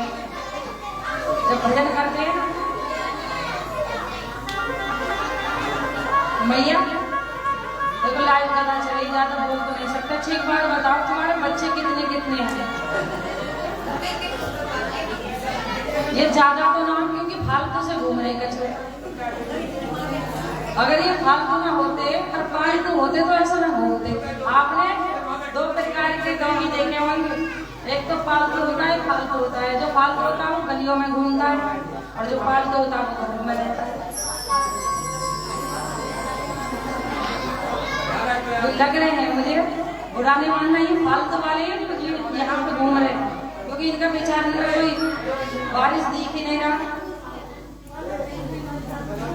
जब भजन करते हैं मैया, देखो लाइव कथा चली जाता, बोल तो नहीं सकता। ठीक बात बताओ, तुम्हारे बच्चे कितने कितने हैं? ये ज्यादा तो ना, क्योंकि फालतू से घूम रहे कचरे। अगर ये फालतू ना होते और पालतू होते तो ऐसा ना होते। आपने दो प्रकार के डॉगी देखे होंगे, एक तो पालतू होता है, फालतू होता है। जो फालतू होता है वो गलियों में घूमता है, और जो पालतू होता है वो घर में रहता है। लग रहे हैं मुझे, बुरा नहीं मानना, ये फालतू वाले यहाँ पे घूम रहे हैं, क्योंकि इनका बेचारे में कोई बारिश दिख ही नहीं रहा।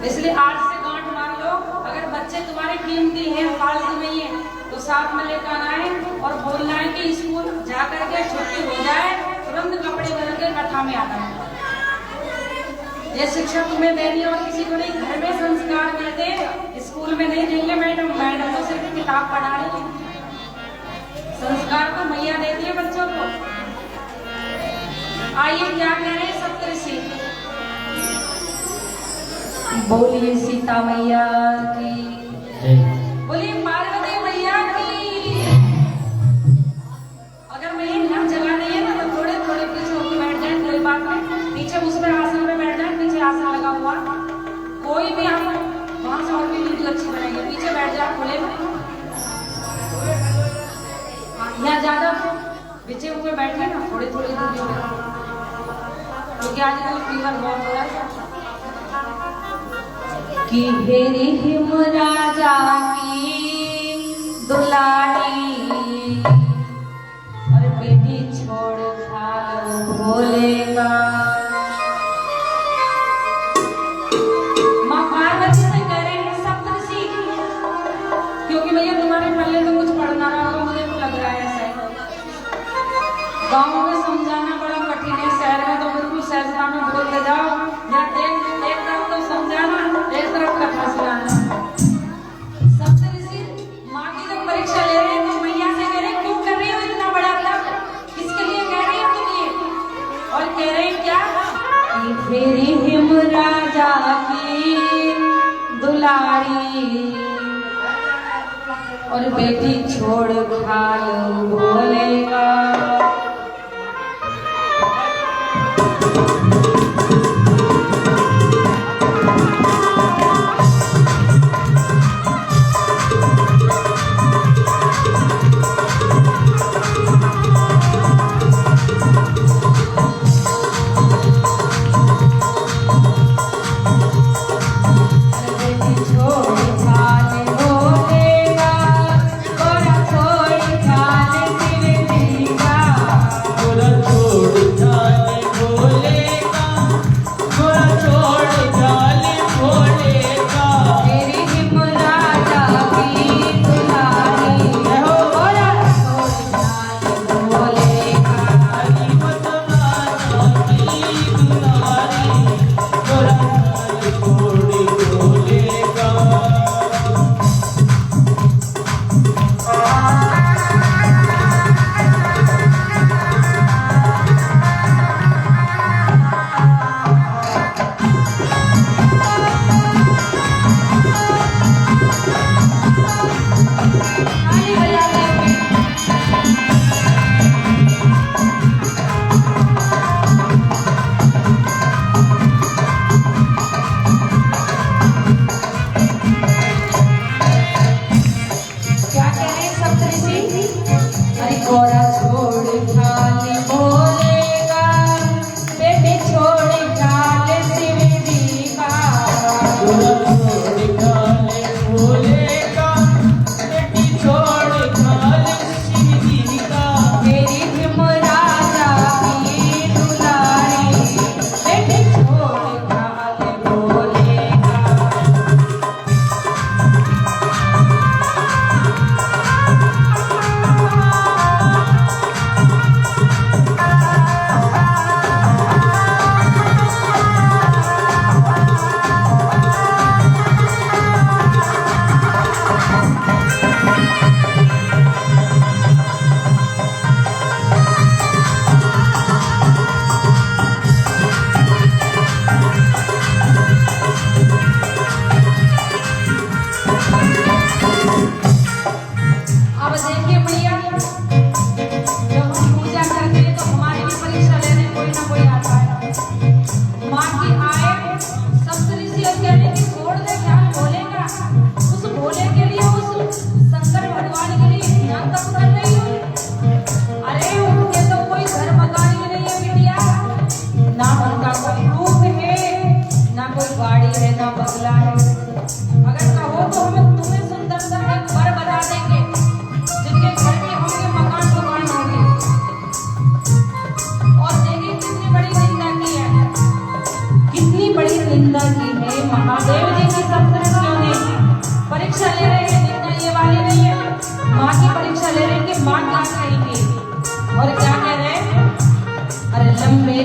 इसलिए आज से गांठ मार लो, अगर बच्चे तुम्हारे कीमती हैं, फालतू नहीं है, तो साथ में लेकर आए और बोलना है कि स्कूल जाकर के छुट्टी हो जाए, तुरंत कपड़े बदल के कथा में आना है। ये शिक्षा तुम्हें देनी और किसी को नहीं। घर में संस्कार मिलते, स्कूल में नहीं देंगे। मैडम तो सिर्फ किताब पढ़ा रही है, संस्कार तो मैया देती है बच्चों को। आइए क्या कह रहे हैं सप्तऋषि, बोलिए सीता मैया की, जय। बोलिए पार्वती मैया की। अगर मैं ये ध्यान चला रही है ना तो थोड़े थोड़े पीछे होकर बैठ जाए, कोई बात नहीं। पीछे उसमें आसन में बैठ जाए, पीछे आसन लगा हुआ, कोई भी आप वहां से और भी वीडियो अच्छी बनाएंगे, पीछे बैठ जाए खुले में। यहाँ ज्यादा पीछे हुए बैठे ना, थोड़ी थोड़ी दूरी में, क्योंकि आजकल फीवर बहुत हो रहा है। कि हेरी हिम राजा की दुलारी और बेटी छोड़ खाल भोलेगा। माँ पार्वती से कह रहे हैं सप्तऋषि, क्योंकि भैया तुम्हारे पल्ले तो कुछ पढ़ना रहा होगा, मुझे तो लग रहा है ऐसा। गाँव में समझाना बड़ा कठिन है, शहर में तो बिल्कुल सहजता में बोलते जाओ, या एक तरफ तो समझाना, एक तरफ कथा सुनाना। सप्तऋषि माँ की जब परीक्षा ले रहे हैं तो मैया से कह रहे हैं क्यों कर रही हो इतना बड़ा तप, किसके लिए कह रही हो तुम ये? और कह रहे हैं क्या कि मेरी हिम राजा की दुलारी और बेटी छोड़ खाल भोलेगा।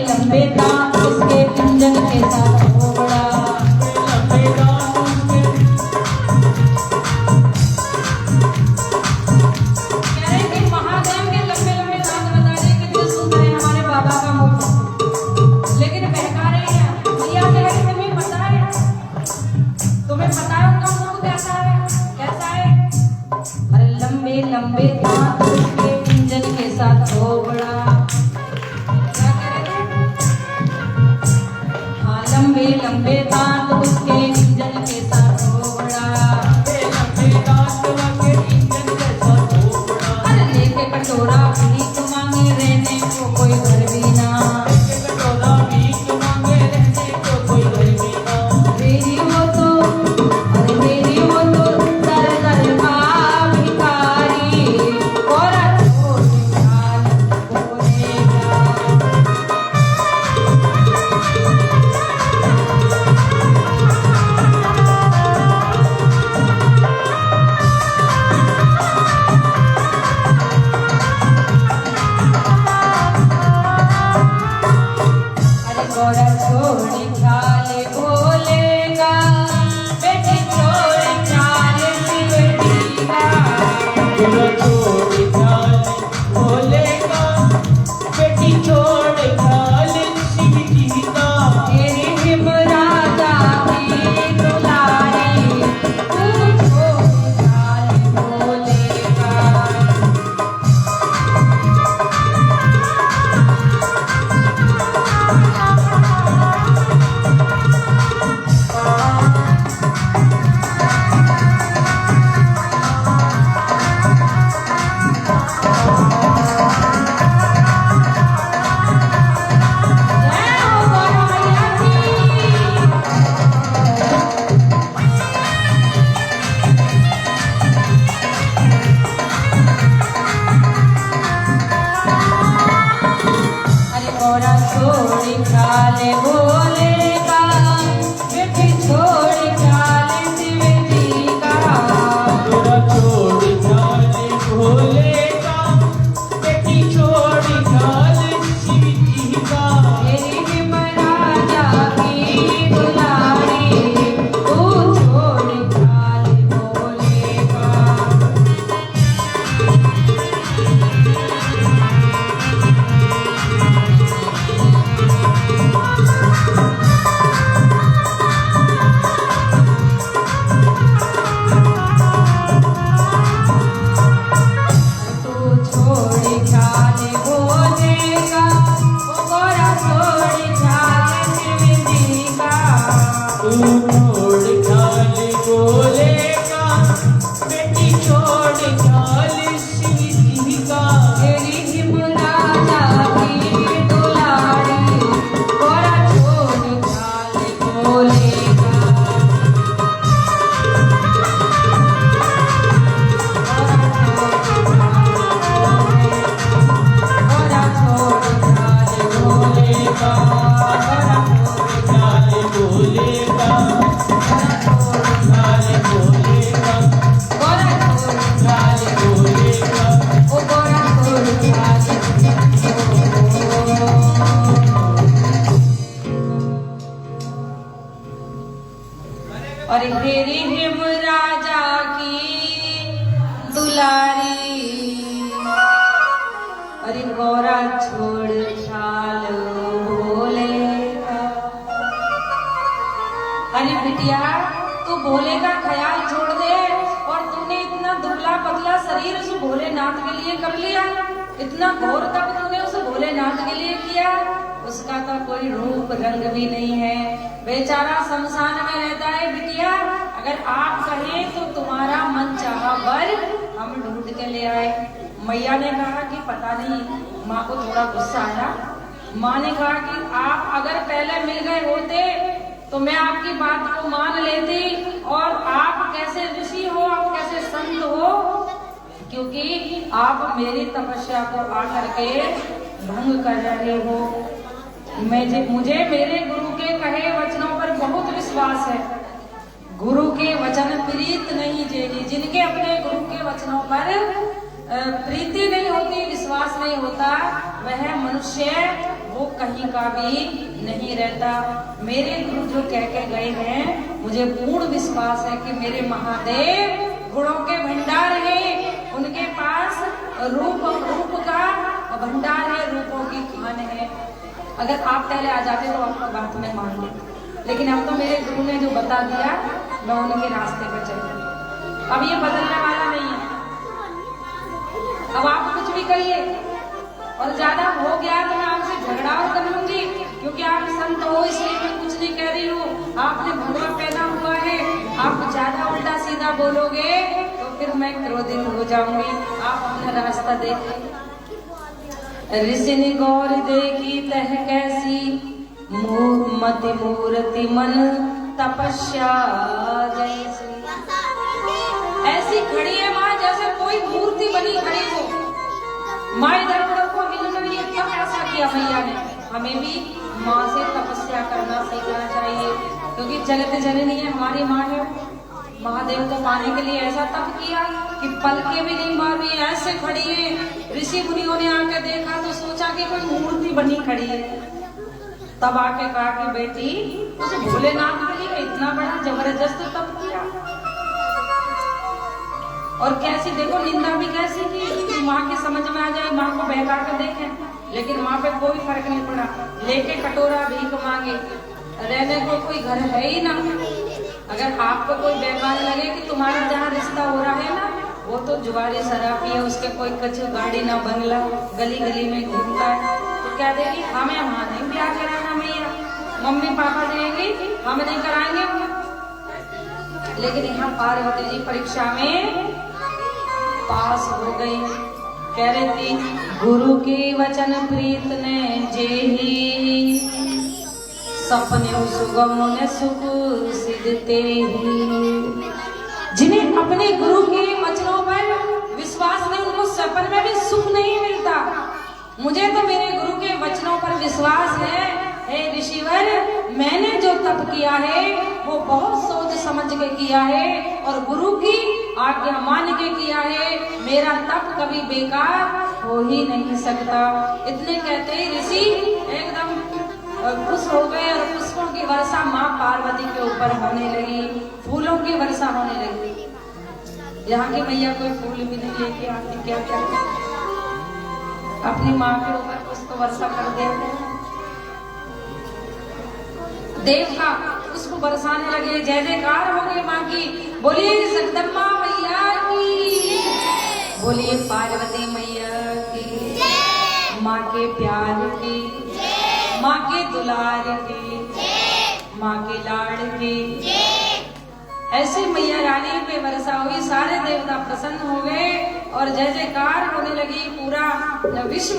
लंबे दांत उसके कुंजन के साथ हो बड़ा, लंबे दांत उसके। कह रहे कि महादेव के लंबे लंबे दांत बता रहे कितने सुंदर है हमारे बाबा का मुख, लेकिन बहका रहे हैं भैया से है तुम्हें पता है को कोई घर भी ना। एक कटोरा भीख मांगे रहने को कोई घर भी ना। मेरी वो तो अरे मेरी वो तो दर दर का भिखारी, कोरा छोड़ चाल बोलेगा। अरे गोरा छोड़ चाल बोलेगा, बेटी छोड़ चाल सिवटिका। गोरा छोड़ चाल बोलेगा, बेटी छोड़ चाल शिव जी का। तेरी हिम राजा की दुलारी, तू छोड़ चाल बोलेगा। जय हो गौरा मैया की। अरे गोरा छोड़ चाल बोलेगा, बेटी छोड़ चाल सिवटिका। गोरा छोड़ चाल बोलेगा, बेटी छोड़ चाल शिव जी का। तेरी हिम राजा की दुलारी, तू छोड़ चाल बोलेगा। तू छोड़ चाल बोलेगा, ओ गोरा छोड़ चाल सिवटिका। तू छोड़ चाल बोलेगा, बेटी छोड़ चाल शिव जी का। तेरी हिम राजा की दुलारी, गोरा छोड़ चाल बोलेगा। गोरा छोड़ चाल बोलेगा, गोरा छोड़ चाल बोलेगा, चाल बोलेगा, गोरा छोड़ चाल बोलेगा। ओ गोरा छोड़ चाल। और तेरी हिम राजा की दुलारी, अरे गोरा छोड़ चाल बोलेगा। अरे बिटिया, तू भोले का ख्याल छोड़ दे। और तूने इतना दुबला पतला शरीर उस भोलेनाथ के लिए कर लिया, इतना घोर तप तूने उस भोलेनाथ के लिए किया। उसका तो कोई रूप रंग भी नहीं है, बेचारा शमशान में रहता है। बिटिया, अगर आप कहें तो तुम्हारा मन चाहा वर हम ढूंढ के ले आए। मैया ने कहा कि पता नहीं, माँ को थोड़ा गुस्सा आया। माँ ने कहा कि आप अगर पहले मिल गए होते तो मैं आपकी बात को मान लेती, और आप कैसे ऋषि हो, आप कैसे संत हो, क्योंकि आप मेरी तपस्या को आकर के भंग कर रहे हो। मुझे मेरे गुरु के कहे वचनों पर बहुत विश्वास है। गुरु के वचन प्रीत नहीं जेगी, जिनके अपने गुरु के वचनों पर प्रीति नहीं होती, विश्वास नहीं होता, वह मनुष्य वो कहीं का भी नहीं रहता। मेरे गुरु जो कह के गए हैं, मुझे पूर्ण विश्वास है कि मेरे महादेव गुणों के भंडार हैं। उनके पास रूप का भंडार है, रूपों की खान है। अगर आप पहले आ जाते तो आपका बात मैं मान लेती, लेकिन अब तो मेरे गुरु ने जो बता दिया, मैं उनके रास्ते पर चली। अब ये बदलने वाला नहीं है। अब आप कुछ भी कहिए, और ज्यादा हो गया तो मैं आपसे झगड़ा और कर लूंगी, क्योंकि आप संत हो इसलिए मैं कुछ नहीं कह रही हूँ। आपने भगवा पहना हुआ है, आप ज्यादा उल्टा सीधा बोलोगे तो फिर मैं क्रोधित हो जाऊंगी। आप अपना रास्ता देखिए। ऋषि ने गौर देखी तह कैसी, मति मूर्ति मन तपस्या जैसी। ऐसी खड़ी है माँ जैसे कोई मूर्ति बनी खड़ी हो। माँ इधर को मिलकर ये क्या ऐसा किया मैया ने। हमें भी माँ से तपस्या करना सीखना चाहिए, क्योंकि जगत जननी है, हमारी माँ है। महादेव को पाने के लिए ऐसा तप किया कि पलके भी नहीं मार रही, ऐसे खड़ी है। ऋषि मुनियों ने आके देखा तो सोचा कि कोई मूर्ति बनी खड़ी है। तब आके कहा कि बेटी उस भोलेनाथ के लिए इतना बड़ा जबरदस्त तप किया, और कैसी देखो निंदा भी कैसी की। माँ के समझ में आ जाए, माँ को बहका कर देखें, लेकिन माँ पे कोई फर्क नहीं पड़ा। लेके कटोरा भीख मांगे, रहने को कोई घर है ही ना। अगर आपको कोई बहकाने लगे कि तुम्हारा जहाँ रिश्ता हो रहा है ना वो तो जुआरी शराबी है, उसके कोई कच्ची गाड़ी ना बंगला, गली गली में घूमता है, तो क्या देगी हमें वहाँ नहीं ब्याह कराना मैया, मम्मी पापा देंगे हम नहीं कराएंगे। लेकिन यहाँ पार्वती जी परीक्षा में पास हो गई। कह रही थी गुरु के वचन प्रीत ने जेही, सपने सुगम ने सुख सिद्धते ही। जिन्हें अपने गुरु के वचनों पर विश्वास नहीं, उनको सपन में भी सुख नहीं मिलता। मुझे तो मेरे गुरु के वचनों पर विश्वास है। हे ऋषिवर, मैंने जो तप किया है वो बहुत सोच समझ के किया है और गुरु की आज्ञा मान के किया है। मेरा तप कभी बेकार हो ही नहीं सकता। इतने कहते ही ऋषि एकदम खुश हो गए और पुष्पों की वर्षा माँ पार्वती के ऊपर होने लगी, फूलों की वर्षा होने लगी। यहाँ की मैया कोई फूल भी नहीं लेके आती, क्या क्या अपनी माँ के ऊपर पुष्प वर्षा कर देते। देवता उसको बरसाने लगे, जय जयकार हो गई माँ की। बोलिए जगदम्बा मैया की, बोलिए पार्वती मैया की, माँ के प्यार की, माँ के दुलार की, माँ के लाड़ की। ऐसे मैया रानी पे वर्षा हुई, सारे देवता प्रसन्न हो गए और जय जयकार होने लगी। पूरा विश्व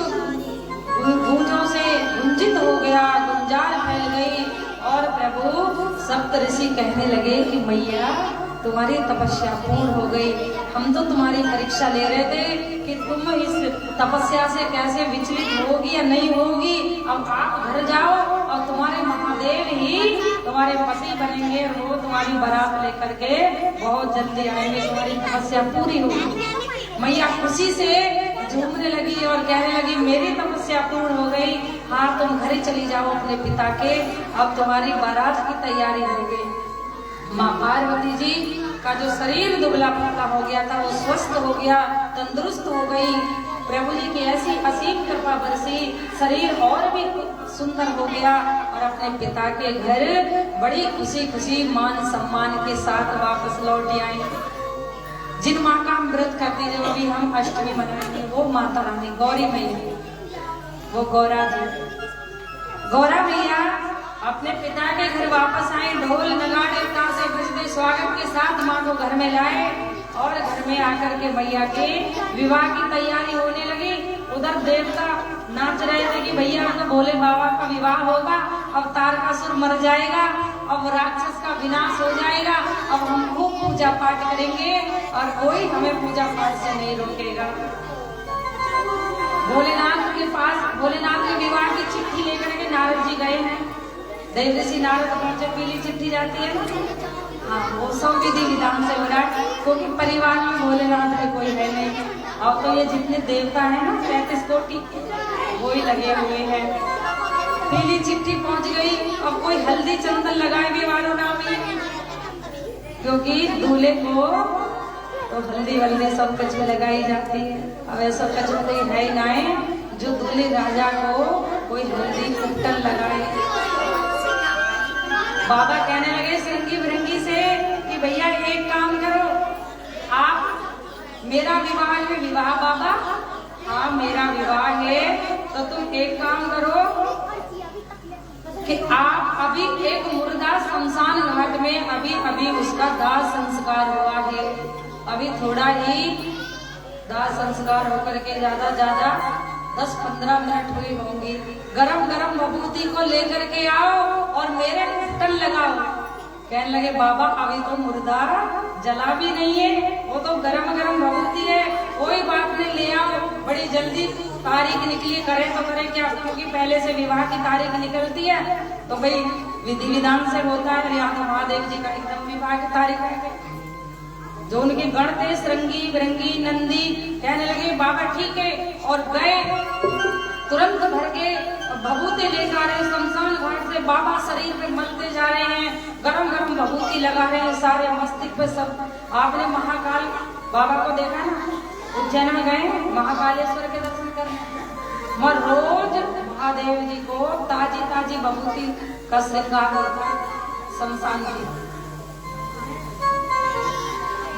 गूंजों से गुंजित हो गया, गुंजार फैल गई और प्रभु सप्त ऋषि कहने लगे कि मैया तुम्हारी तपस्या पूर्ण हो गई। हम तो तुम्हारी परीक्षा ले रहे थे कि तुम इस तपस्या से कैसे विचलित होगी या नहीं होगी। अब आप घर जाओ और तुम्हारे महादेव ही तुम्हारे पति बनेंगे, वो तुम्हारी बारात लेकर के बहुत जल्दी आएंगे, तुम्हारी तपस्या पूरी होगी। मैया खुशी से झूमने लगी और कहने लगी मेरी तपस्या पूर्ण हो गई, हाँ तुम घर चली जाओ अपने पिता के, अब तुम्हारी बारात की तैयारी हो गई। माँ पार्वती जी का जो शरीर दुबला पतला हो गया था वो स्वस्थ हो गया, तंदुरुस्त हो गई। प्रभु जी की ऐसी असीम कृपा बरसी, शरीर और भी सुंदर हो गया और अपने पिता के घर बड़ी खुशी खुशी मान सम्मान के साथ वापस लौट आई। जिन माँ का हम व्रत करते हैं, जो भी हम अष्टमी मनाएंगे, वो माता रानी गौरी मैया, वो गौरा जी, गौरा मैया अपने पिता के घर वापस आए, ढोल नगाड़े ताशे बजते स्वागत के साथ माँ को घर में लाए और घर में आकर के मैया के विवाह की तैयारी होने लगी। उधर देवता नाच रहे थे कि भैया तो भोले बाबा का विवाह होगा, अब तारकासुर मर जाएगा, अब राक्षस का विनाश हो जाएगा, अब हम खूब पूजा पाठ करेंगे और कोई हमें पूजा पाठ से नहीं रोकेगा। भोलेनाथ के पास भोलेनाथ के विवाह की चिट्ठी लेकर के नारद जी गए हैं। देव ऋषि नारद पहुंचे, पीली चिट्ठी जाती है ना, हाँ वो सब विधि विधान से हो रहा है, क्योंकि परिवार में भोलेनाथ के कोई है नहीं। अब तो ये जितने देवता है ना 35 कोटि वो ही लगे हुए हैं। पीली चिट्ठी पहुंच गई, अब कोई हल्दी चंदन लगाए भी वालों ना भी, क्योंकि दूल्हे को तो हल्दी वल्दी सब कुछ लगाई जाती है। अब ऐसा कुछ है ही नहीं जो दूल्हे राजा को कोई हल्दी कुट्टन लगाए। बाबा कहने लगे सिरंगी बिरंगी से कि भैया एक काम करो, आप मेरा विवाह है, विवाह बाबा हाँ मेरा विवाह है, तो तुम एक काम करो कि आप अभी एक मुर्दा शमशान घाट में अभी उसका दाह संस्कार हुआ है, अभी थोड़ा ही दाह संस्कार होकर के ज्यादा 10-15 मिनट हुई होंगी, गरम गरम भभूति को लेकर के आओ और मेरे घुटन लगाओ। कहने लगे बाबा अभी तो मुर्दा जला भी नहीं है, वो तो गरम गरम भभूति है, कोई बात नहीं ले आओ, बड़ी जल्दी तारीख निकली, करें तो करें क्या, क्योंकि पहले से विवाह की तारीख निकलती है तो भाई विधि विधान से होता है। या तो महादेव जी का एकदम विवाह की तारीख है, जो उनके गण थे श्रृंगी बिरंगी नंदी, कहने लगे बाबा ठीक है, और गए तुरंत भर के भभूति लेकर आ रहे शमशान घाट से, बाबा शरीर पे मलते जा रहे हैं, गरम गरम भभूति लगा रहे हैं सारे मस्तिष्क पे सब। आपने महाकाल बाबा को देखा ना, उज्जैन में गए महाकालेश्वर के दर्शन करने, और रोज महादेव जी को ताजी ताजी भभूति का श्रृंगार होता है, शमशान की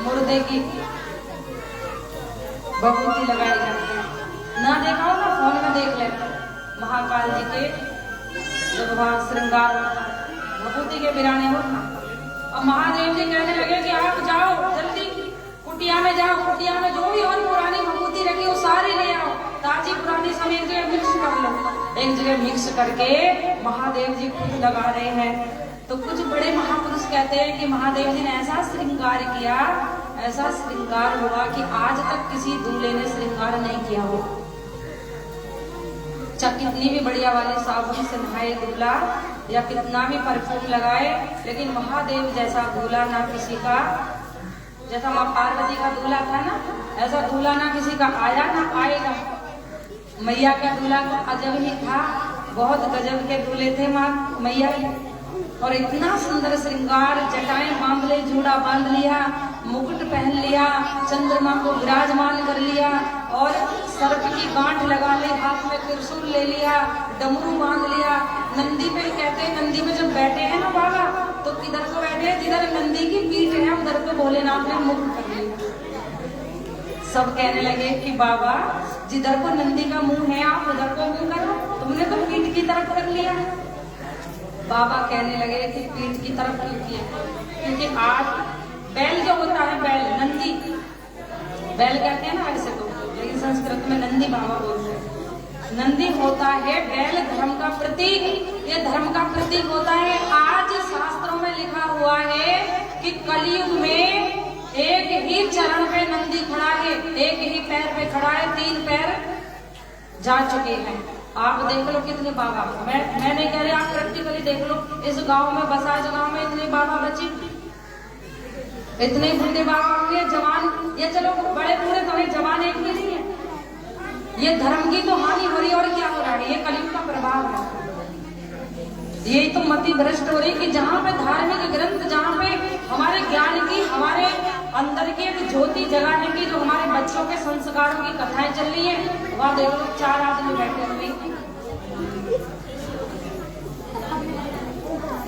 मुर्दे की भभूति लगाई जाती है। ना देखा हो ना फोन में देख लेते महाकाल जी के जब वहां श्रृंगार होता है, भभूति के बिराने होता। अब महादेव जी कहने लगे कि आप जाओ जल्दी कुटिया में जाओ, कुटिया में जो भी और पुरानी भभूति रखी वो सारी ले आओ, ताजी पुरानी सब एक जगह मिक्स कर लो। एक जगह मिक्स करके महादेव जी खुद लगा रहे हैं। तो कुछ बड़े महापुरुष कहते हैं कि महादेव जी ने ऐसा श्रृंगार किया, ऐसा श्रृंगार हुआ कि आज तक किसी दूल्हे ने श्रृंगार नहीं किया हो। चाहे कितनी भी बढ़िया वाले साबुन से नहाए दूल्हा या कितना भी परफ्यूम लगाए, लेकिन महादेव जैसा दूल्हा ना किसी का, जैसा माँ पार्वती का दूल्हा था ना, ऐसा दूल्हा ना किसी का आया ना आएगा। मैया का दूल्हा तो अजब ही था, बहुत गजब के दूल्हे थे माँ मैया, और इतना सुंदर श्रृंगार, जटाएं बांध ले, जूड़ा बांध लिया, मुकुट पहन लिया, चंद्रमा को विराजमान कर लिया, और सर्प की गांठ लगा ली, हाथ में त्रिशूल ले लिया, डमरू बांध लिया। नंदी पे कहते हैं, नंदी में जब बैठे हैं ना बाबा, तो किधर को बैठे हैं, जिधर नंदी की पीठ है उधर पे भोलेनाथ ने मुख कर लिया। सब कहने लगे कि बाबा जिधर को नंदी का मुंह है आप उधर को मुंह करो, तुमने तो पीठ की तरफ कर लिया। बाबा कहने लगे कि पीठ की तरफ क्यों किया, क्योंकि आज बैल जो होता है, बैल नंदी, बैल कहते हैं ना ऐसे तो, लेकिन संस्कृत में नंदी बाबा बोलते हैं। नंदी होता है बैल धर्म का प्रतीक, ये धर्म का प्रतीक होता है। आज शास्त्रों में लिखा हुआ है कि कलयुग में एक ही चरण पे नंदी खड़ा है, एक ही पैर पे खड़ा है, 3 पैर जा चुके हैं। आप देख लो कितने बाबा, मैं नहीं कह रही, आप प्रैक्टिकली देख लो, इस गांव में बसा, इस गांव में इतने बाबा बचे, इतने बूढ़े बाबा होंगे, जवान, ये चलो बड़े बूढ़े तो है, जवान एक भी नहीं है। ये धर्म की तो हानि हो रही है, और क्या हो रहा है, ये कलयुग का प्रभाव है। यही तो मति भ्रष्ट हो रही कि जहाँ पे धार्मिक ग्रंथ, जहाँ पे हमारे ज्ञान की, हमारे अंदर की एक ज्योति जगाने की, जो हमारे बच्चों के संस्कारों की कथाएं चल रही है, वहाँ देखो 4 आदमी बैठे हुए।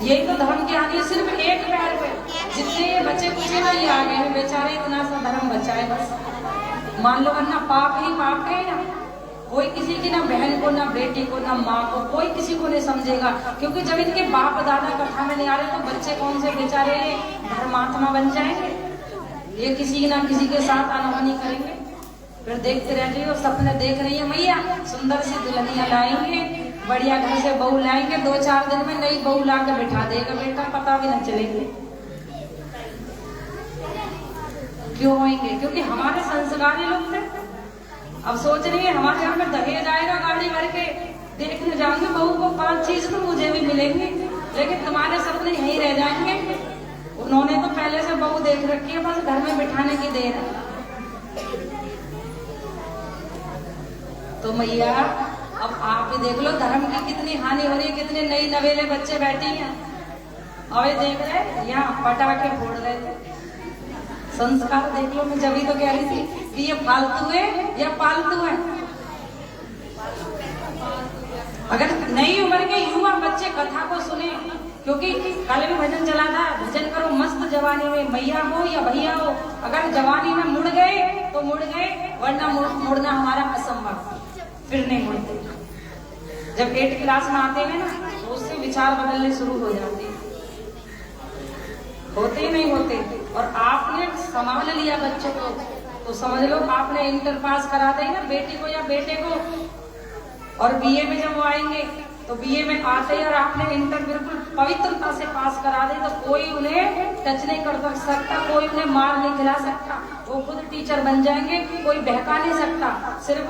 यही तो धर्म की हानि है, सिर्फ एक पैर पे। जितने ये बच्चे कुछ ना ये आ गए हैं बेचारे, इतना सा धर्म बचा है बस, मान लो, वरना पाप ही पाप है ना। कोई किसी की ना बहन को, ना बेटी को, ना माँ को, कोई किसी को नहीं समझेगा, क्योंकि जब इनके बाप दादा कथा में नहीं आ रहे तो बच्चे कौन से बेचारे धर्मात्मा बन जाएंगे। ये किसी ना किसी के साथ अनहोनी करेंगे, फिर देखते रह जाइए। सपने देख रही है मैया, सुंदर सी दुल्हनिया लाएंगे, बढ़िया घर से बहू लाएंगे, 2-4 दिन में नई बहू ला के बिठा देगा बेटा, पता भी न चलेंगे। क्यों होंगे? क्योंकि हमारे संस्कारी लोग थे। अब सोच रही है हमारे घर में दहेज आएगा गाड़ी भर के, देखने जाऊंगी बहू को, 5 चीज तो मुझे भी मिलेंगी, लेकिन तुम्हारे सपने यहीं रह जाएंगे। उन्होंने तो पहले से बहू देख रखी है, बस घर में बिठाने की देर है। तो मैया अब आप ही देख लो धर्म की कितनी हानि हो रही है, कितने नई नवेले बच्चे बैठी हैं, और ये देख रहे यहाँ पटाखे फोड़ रहे थे। संस्कार देख लो, मैं जब ही तो कह रही थी कि ये फालतू है या पालतू है। अगर नई उम्र के युवा बच्चे कथा को सुने, क्योंकि कल भी भजन चला था, भजन करो मस्त जवानी में, मैया हो या भैया हो, अगर जवानी में मुड़ गए तो मुड़ गए, वरना मुड़ना हमारा असंभव, फिर नहीं मुड़ते। जब 8 क्लास में आते हैं ना, तो उससे विचार बदलने शुरू हो जाते हैं, होते ही नहीं होते। और आपने संभाल लिया बच्चों को, तो समझ लो आपने इंटर पास करा देंगे बेटी को या बेटे को, और बीए में जब वो आएंगे तो बीए में आते ही और आपने इंटर बिल्कुल पवित्रता से पास करा दे तो कोई उन्हें टच नहीं कर सकता, कोई उन्हें मार नहीं खिला सकता, वो खुद टीचर बन जाएंगे, कोई बहका नहीं सकता। सिर्फ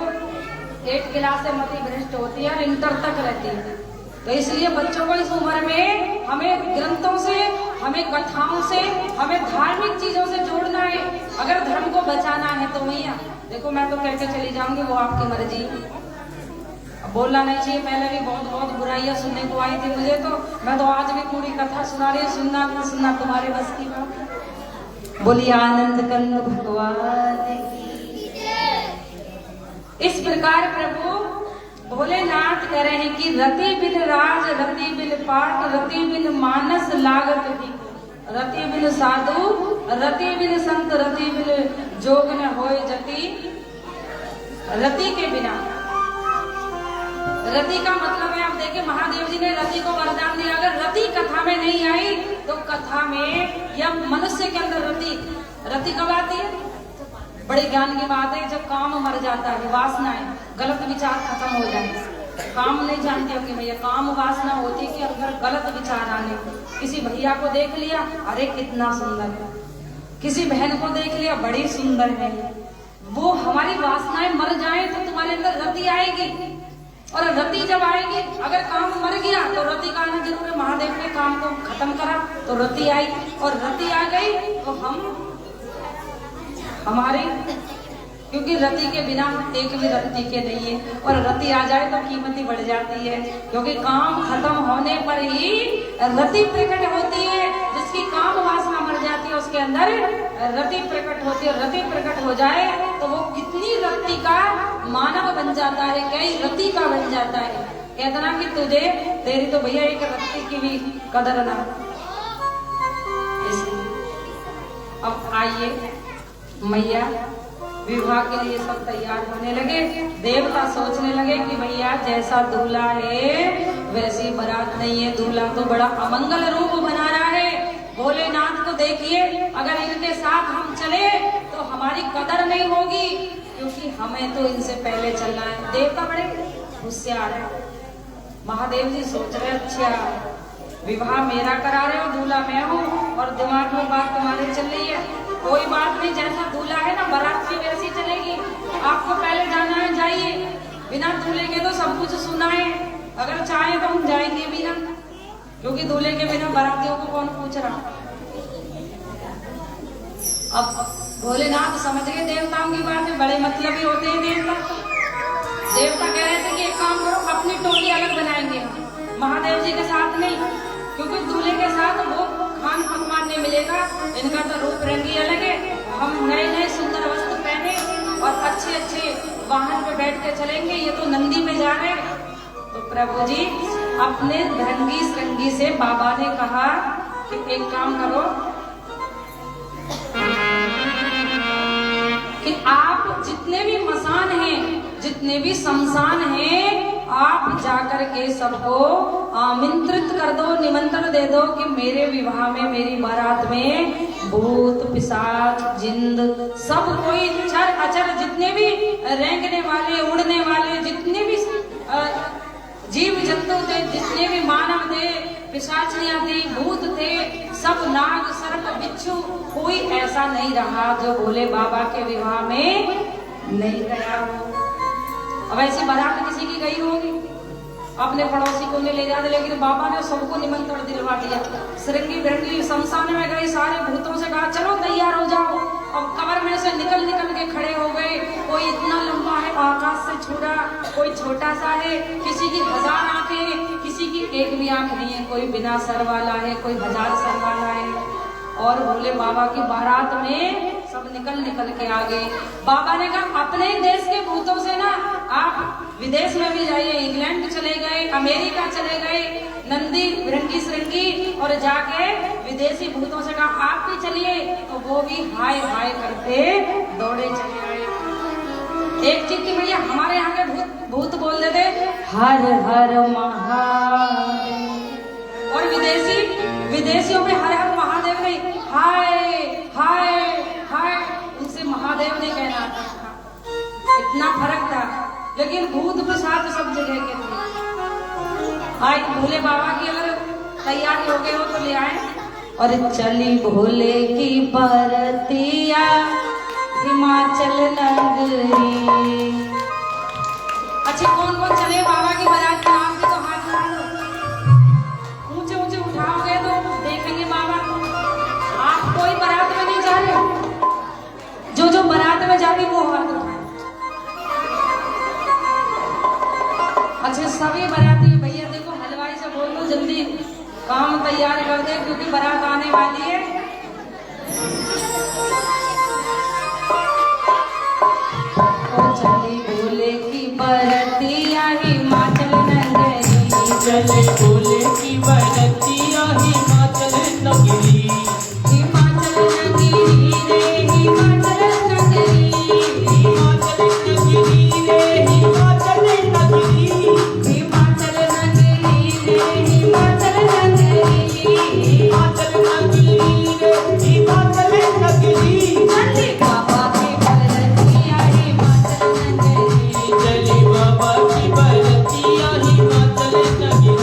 8 क्लास से मति भ्रष्ट होती है और इंटर तक रहती है। तो इसलिए बच्चों को इस उम्र में हमें ग्रंथों से, हमें कथाओं से, हमें धार्मिक चीजों से जोड़ना है। अगर धर्म को बचाना है तो भैया देखो, मैं तो कहकर चली जाऊंगी, वो आपकी मर्जी, बोलना नहीं चाहिए। पहले भी बहुत बहुत बुराइयां सुनने को आई थी मुझे, तो मैं तो आज भी पूरी कथा सुना रही हूँ। सुनना ना सुनना तुम्हारे बस की बात। बोलिए आनंद कंद भगवान की। इस प्रकार प्रभु भोलेनाथ कह रहे हैं कि रति बिन राज, रति बिन पाठ, रति बिन मानस लागत भी, रति बिन साधु, रति बिन संत, रति बिन जोग न होए जति। रति के बिना, रति का मतलब है, आप देखिए महादेव जी ने रति को वरदान दिया। अगर रति कथा में नहीं आई तो कथा में या मनुष्य के अंदर रति कब आती है? बड़े ज्ञान की बात है, जब काम मर जाता है, वासनाएं, गलत विचार खत्म हो जाए। काम नहीं जानते हो कि भैया काम वासना होती है कि अगर गलत विचार आने। किसी भैया को देख लिया, अरे कितना सुंदर है, किसी बहन को देख लिया, बड़ी सुंदर है। वो हमारी वासनाएं मर जाए तो तुम्हारे अंदर रति आएगी। और रति जब आएगी, अगर काम मर गया तो रति का आना जरूर है। महादेव ने काम को खत्म करा तो रति आई, और रति आ गई तो हमारे, क्योंकि रति के बिना एक भी रति के नहीं है। और रति आ जाए तो कीमत ही बढ़ जाती है, क्योंकि काम खत्म होने पर ही रति प्रकट होती है। जिसकी काम वासना मर जाती है उसके अंदर रति प्रकट होती है। रति प्रकट हो जाए तो वो कितनी रति का मानव बन जाता है, कई रति का बन जाता है। कहता ना कि तुझे तेरी तो भैया एक रति की भी कदर ना। अब आइए मैया विवाह के लिए सब तैयार होने लगे। देवता सोचने लगे कि भैया जैसा दूल्हा है वैसी बारात नहीं है, दूल्हा तो बड़ा अमंगल रूप बना रहा है। भोलेनाथ को देखिए, अगर इनके साथ हम चले तो हमारी कदर नहीं होगी, क्योंकि हमें तो इनसे पहले चलना है। देवता बड़े होशियार है। महादेव जी सोच रहे अच्छा विवाह मेरा करा रहे हो, दूल्हा मैं हूँ, और दिमाग में बात तुम्हारे चल रही है। कोई बात नहीं, जैसा दूल्हा है ना बारात भी वैसी चलेगी। आपको पहले जाना है, जाइए। बिना दूल्हे के तो सब कुछ सुना है, अगर चाहे तो हम जाएंगे भी ना, क्योंकि दूल्हे के बिना बारातियों को कौन पूछ रहा। अब भोलेनाथ समझ गए देवताओं की बात है, बड़े मतलबी होते हैं देवता। देवता कह रहे थे कि एक काम करो, अपनी टोली अलग बनाएंगे, महादेव जी के साथ नहीं, क्योंकि दूल्हे के साथ वो खान पकवान नहीं मिलेगा। इनका तो रूप रंगी अलग है, हम नए नए सुंदर वस्त्र पहने और अच्छे अच्छे वाहन पे बैठ के चलेंगे, ये तो नंदी में जा रहे हैं। तो प्रभु जी अपने रंगी सरंगी से बाबा ने कहा कि एक काम करो कि आप जितने भी मसान हैं, जितने भी शमशान हैं, आप जाकर के सबको आमंत्रित कर दो, निमंत्रण दे दो कि मेरे विवाह में, मेरी बारात में भूत पिशाच जिंद सब कोई चर अचर, जितने भी रेंगने वाले उड़ने वाले, जितने भी जीव जंतु थे, जितने भी मानव थे, पिशाचियां थी, भूत थे, सब नाग सर्प बिच्छू, कोई ऐसा नहीं रहा जो भोले बाबा के विवाह में नहीं गया हो। अब ऐसी बारात किसी की गई होगी, अपने पड़ोसी को नहीं ले जाते, लेकिन बाबा ने सबको निमंत्रण दिलवा दिया। श्रृंगी बिरंगी शमशान में गए, सारे भूतों से कहा चलो तैयार हो जाओ। अब कब्र में से निकल निकल के खड़े हो गए। कोई इतना लंबा है आकाश से छुड़ा, कोई छोटा सा है, किसी की 1000 आंखें, किसी की एक भी आंख नहीं है, कोई बिना सर वाला है, कोई 1000 सर वाला है। और भोले बाबा की बारात में सब निकल निकल के आ गए। बाबा ने कहा अपने देश के भूतों से ना आप विदेश में भी जाइए, इंग्लैंड चले गए, अमेरिका चले गए, नंदी बिरंगी सरंगी, और जाके विदेशी भूतों से कहा आप भी चलिए, तो वो भी हाय हाय करते दौड़े चले आए। एक चीज की भैया हमारे यहाँ के भूत बोल देते हर हर महादेव, और विदेशियों में हर हर महादेव नहीं, हाय हाय हाय, उनसे महादेव नहीं कहना था। इतना फर्क था। लेकिन भूत प्रसाद सब जगह के थे। आज भोले बाबा की अगर तैयारी हो गई हो तो ले आए। और चली भोले की बरतिया हिमाचल नगरी। अच्छा कौन कौन चले बाबा की बारात के नाम से तो हाथ उठा लो। ऊंचे ऊंचे उठाओगे तो देखेंगे बाबा। आप कोई बारात में नहीं जा रहे, जो जो बारात में जाके वो हाथ उठाए। अच्छा सभी बाराती भैया देखो हलवाई से बोल दो जल्दी काम तैयार कर दे क्योंकि बारात आने वाली है। चली भोले की बरतिया हिमाचल नगरी। चले भोले की बरतिया हिमाचल नगरी। हिमाचल नगरी रे हिमाचल नगरी। हिमाचल नगरी रे हिमाचल नगरी। हिमाचल नगरी रे हिमाचल नगरी। हिमाचल नगरी रे हिमाचल नगरी। चली बाबा की बरतिया हिमाचल नगरी। चले बाबा की बरतिया हिमाचल नगरी।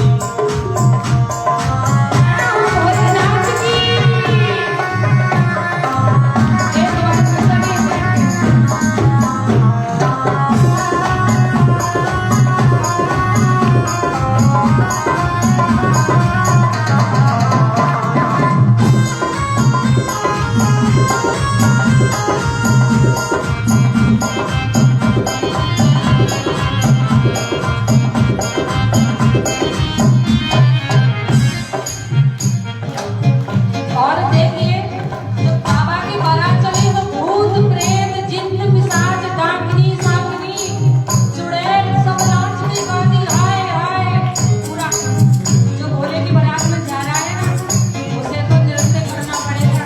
भोलेनाथ की जय। और देखिए जब बाबा की बारात चली तो भूत प्रेत जिन्न पिशाच डाकनी सांकनी चुड़ैल सब नाच भी गाती हाय हाय। पूरा जो भोले की बारात में जा रहा है ना उसे तो नृत्य करना पड़ेगा,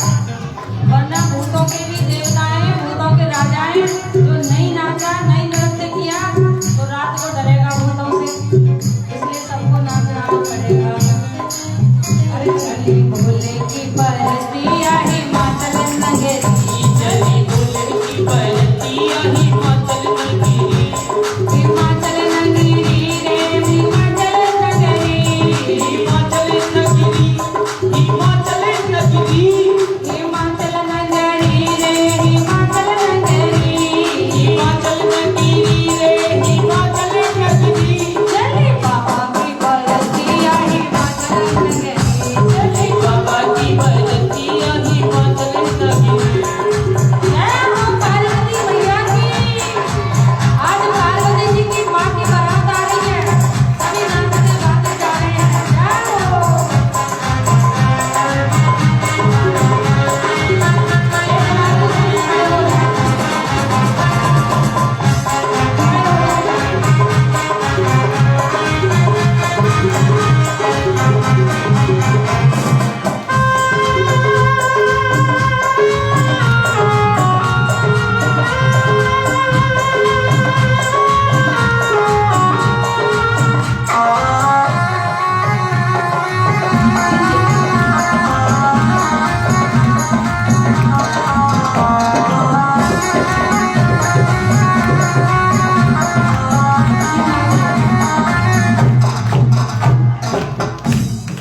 वरना भूतों के भी देवता हैं, भूतों के राजा हैं। जो नहीं नाचा नहीं नृत्य किया तो रात को डरेगा भूतों से, इसलिए सबको नाचना पड़ेगा। अरे चली भोले की बरतिया हिमाचल नगरी। चले भोले की बरतिया हिमाचल नगरी। हिमाचल नगरी रे हिमाचल नगरी। हिमाचल नगरी हिमाचल नगरी। हिमाचल नगरी रे हिमाचल नगरी। हिमाचल नगरी रे हिमाचल नगरी। चली बाबा की बरतिया हिमाचल नगरी। चले बाबा की बरतिया हिमाचल नगरी। जय हो पार्वती मैया की। आज पार्वती जी की माँ की बारात आ रही है, सभी नाचते गाते जा रहे हैं। जय हो।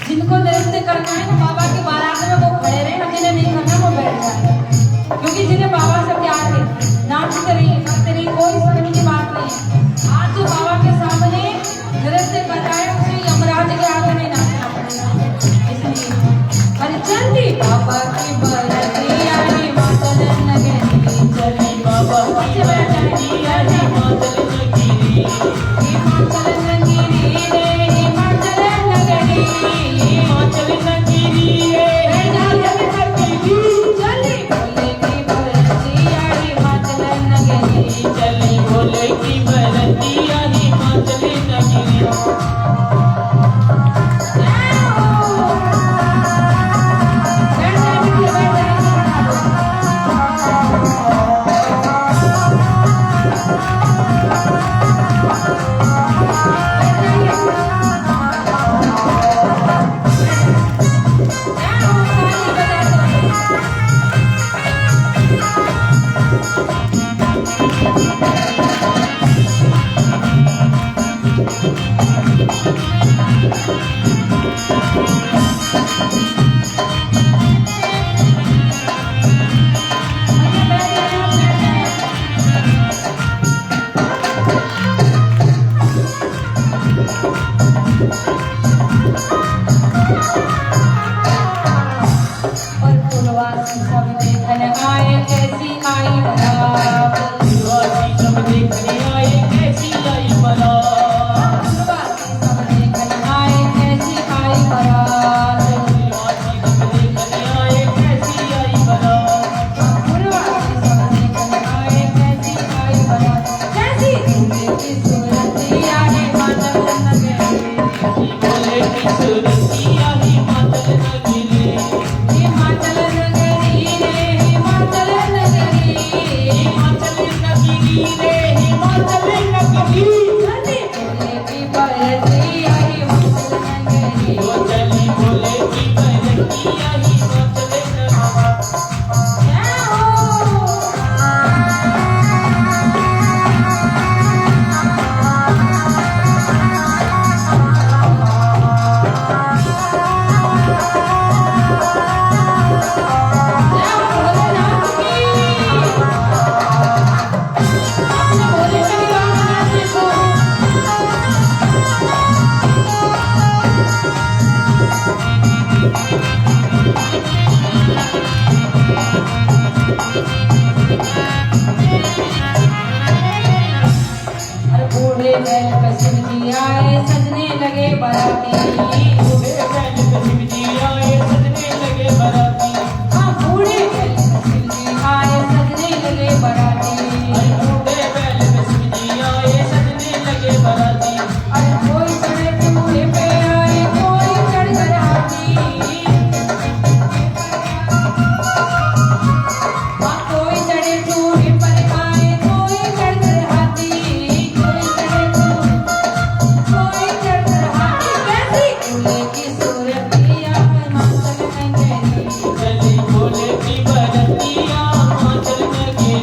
जिनको नृत्य करना है ना बाबा की बारात में वो खड़े रहे, और जिन्हें नहीं करना वो बैठ जाए। क्योंकि जिन्हें बाबा से प्यार है नाचते रहिए करते रहिए, कोई शर्म की बात नहीं है। आज जो बाबा के सामने नृत्य कर रहा है उसे यमराज के आगे नहीं नाचना पड़ेगा। इसलिए अरे चली बाबा की बरतिया हिमाचल नगरी। चले बाबा की बरतिया हिमाचल नगरी। हिमाचल नगरी रे हिमाचल नगरी। हिमाचल नगरी रे हिमाचल नगरी। चली भोले की बरतिया सुरतिया हिमाचल नगरी हिमाचल नगरी रे हिमाचल नगरी हिमाचल नगरी रे हिमाचल नगरी चली बोले की बरतिया हिमाचल नगरी वो चली बोले की बरतिया हिमाचल नगरी जय हो बूढ़े बैल पश्चिम जी आए सजने लगे बराती बूढ़े बैल पश्चिम जी आए सजने लगे बराती हाँ बूढ़े बैल पश्चिम जी आए सजने लगे बराती बूढ़े बैल पश्चिम जी आए सजने लगे बराती अरे कोई चढ़े चूहे पे आए कोई चढ़ कर हाथी हाँ कोई चढ़े चूहे पर आए कोई चढ़ कर हाथी कोई चढ़े चूहे कोई चढ़ कर हाथी कैसी फूले की सूरतिया हिमाचल नगरी चली बोले की बरतिया हिमाचल नगरी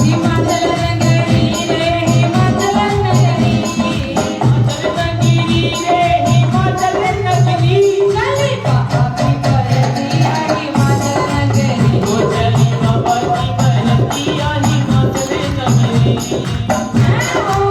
हिमाचल नगरी रे हिमाचल नगरी हिमाचल नगरी रे हिमाचल नगरी चली बाबा की बरतिया हिमाचल नगरी वो चली बाबा की बरतिया हिमाचल नगरी जय हो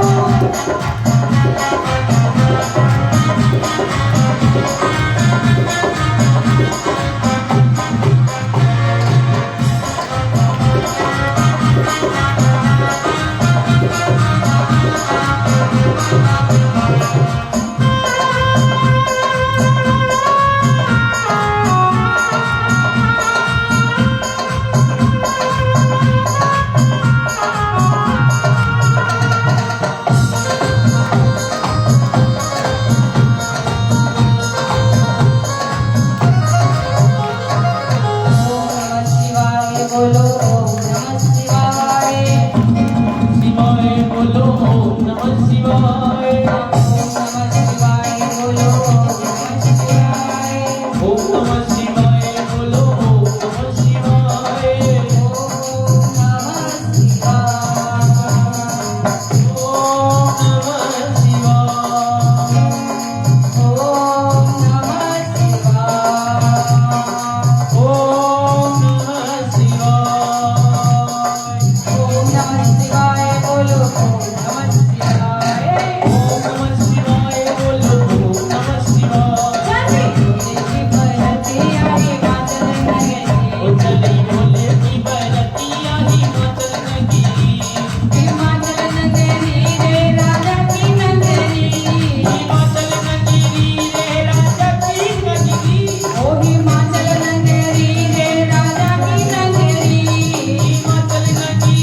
ओम नमः शिवाय बोलो ओम नमः शिवाय शिवाय बोलो ओम नमः शिवाय ओम नमः शिवाय बोलो ओम नमः शिवाय ओम नमः शिवाय बोलो ओम नमः शिवाय ओम नमः शिवाय ओम नमः शिवाय ओम नमः शिवाय ओम नमः शिवाय ओम नमः शिवाय बोलो ओम नमः शिवाय ओम नमः शिवाय बोलो ओम नमः शिवाय चली बोले की बरतिया हिमाचल नगरी ओ चली बोले की बरतिया हिमाचल नगरी हिमाचल नगरी रे राजा की नगरी हिमाचल नगरी रे राजा की नगरी ओ हिमाचल नगरी रे राजा की नगरी हिमाचल नगरी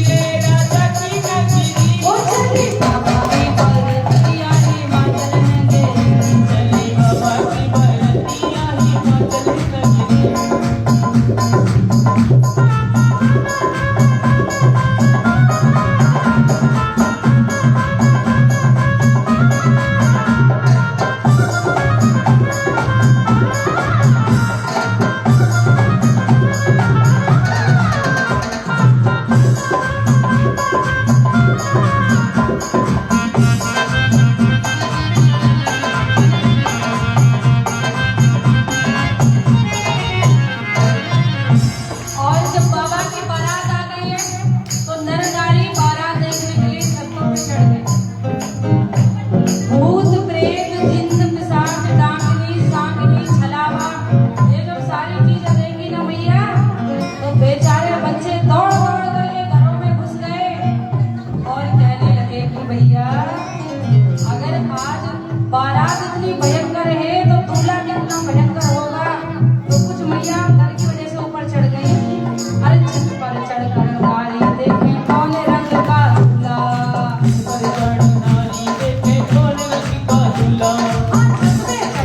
रे राजा की नगरी ओ चली बाबा की बरतिया हिमाचल नगरी चली बाबा की बरतिया हिमाचल नगरी और जब बाबा की बारात आ गई है तो नर नारी बारात देखने के लिए छतों पे चढ़ गए भूत प्रेत जिन्न पिशाच डाकनी सांकनी छलावा ये जब सारी चीजें देखी ना मैया तो बेचारे बच्चे दौड़ दौड़ करके घरों में घुस गए और कहने लगे कि भैया अगर आज बारात इतनी भयंकर है तो दूल्हा कितना भयंकर होगा तो कुछ मैया डर की वजह से ऊपर चढ़ गई अरे छत पर चढ़कर गाड़ी देखे कौन रंग का दूल्हा पर चढ़ नारी देखे कौन रंग का दूल्हा छत पे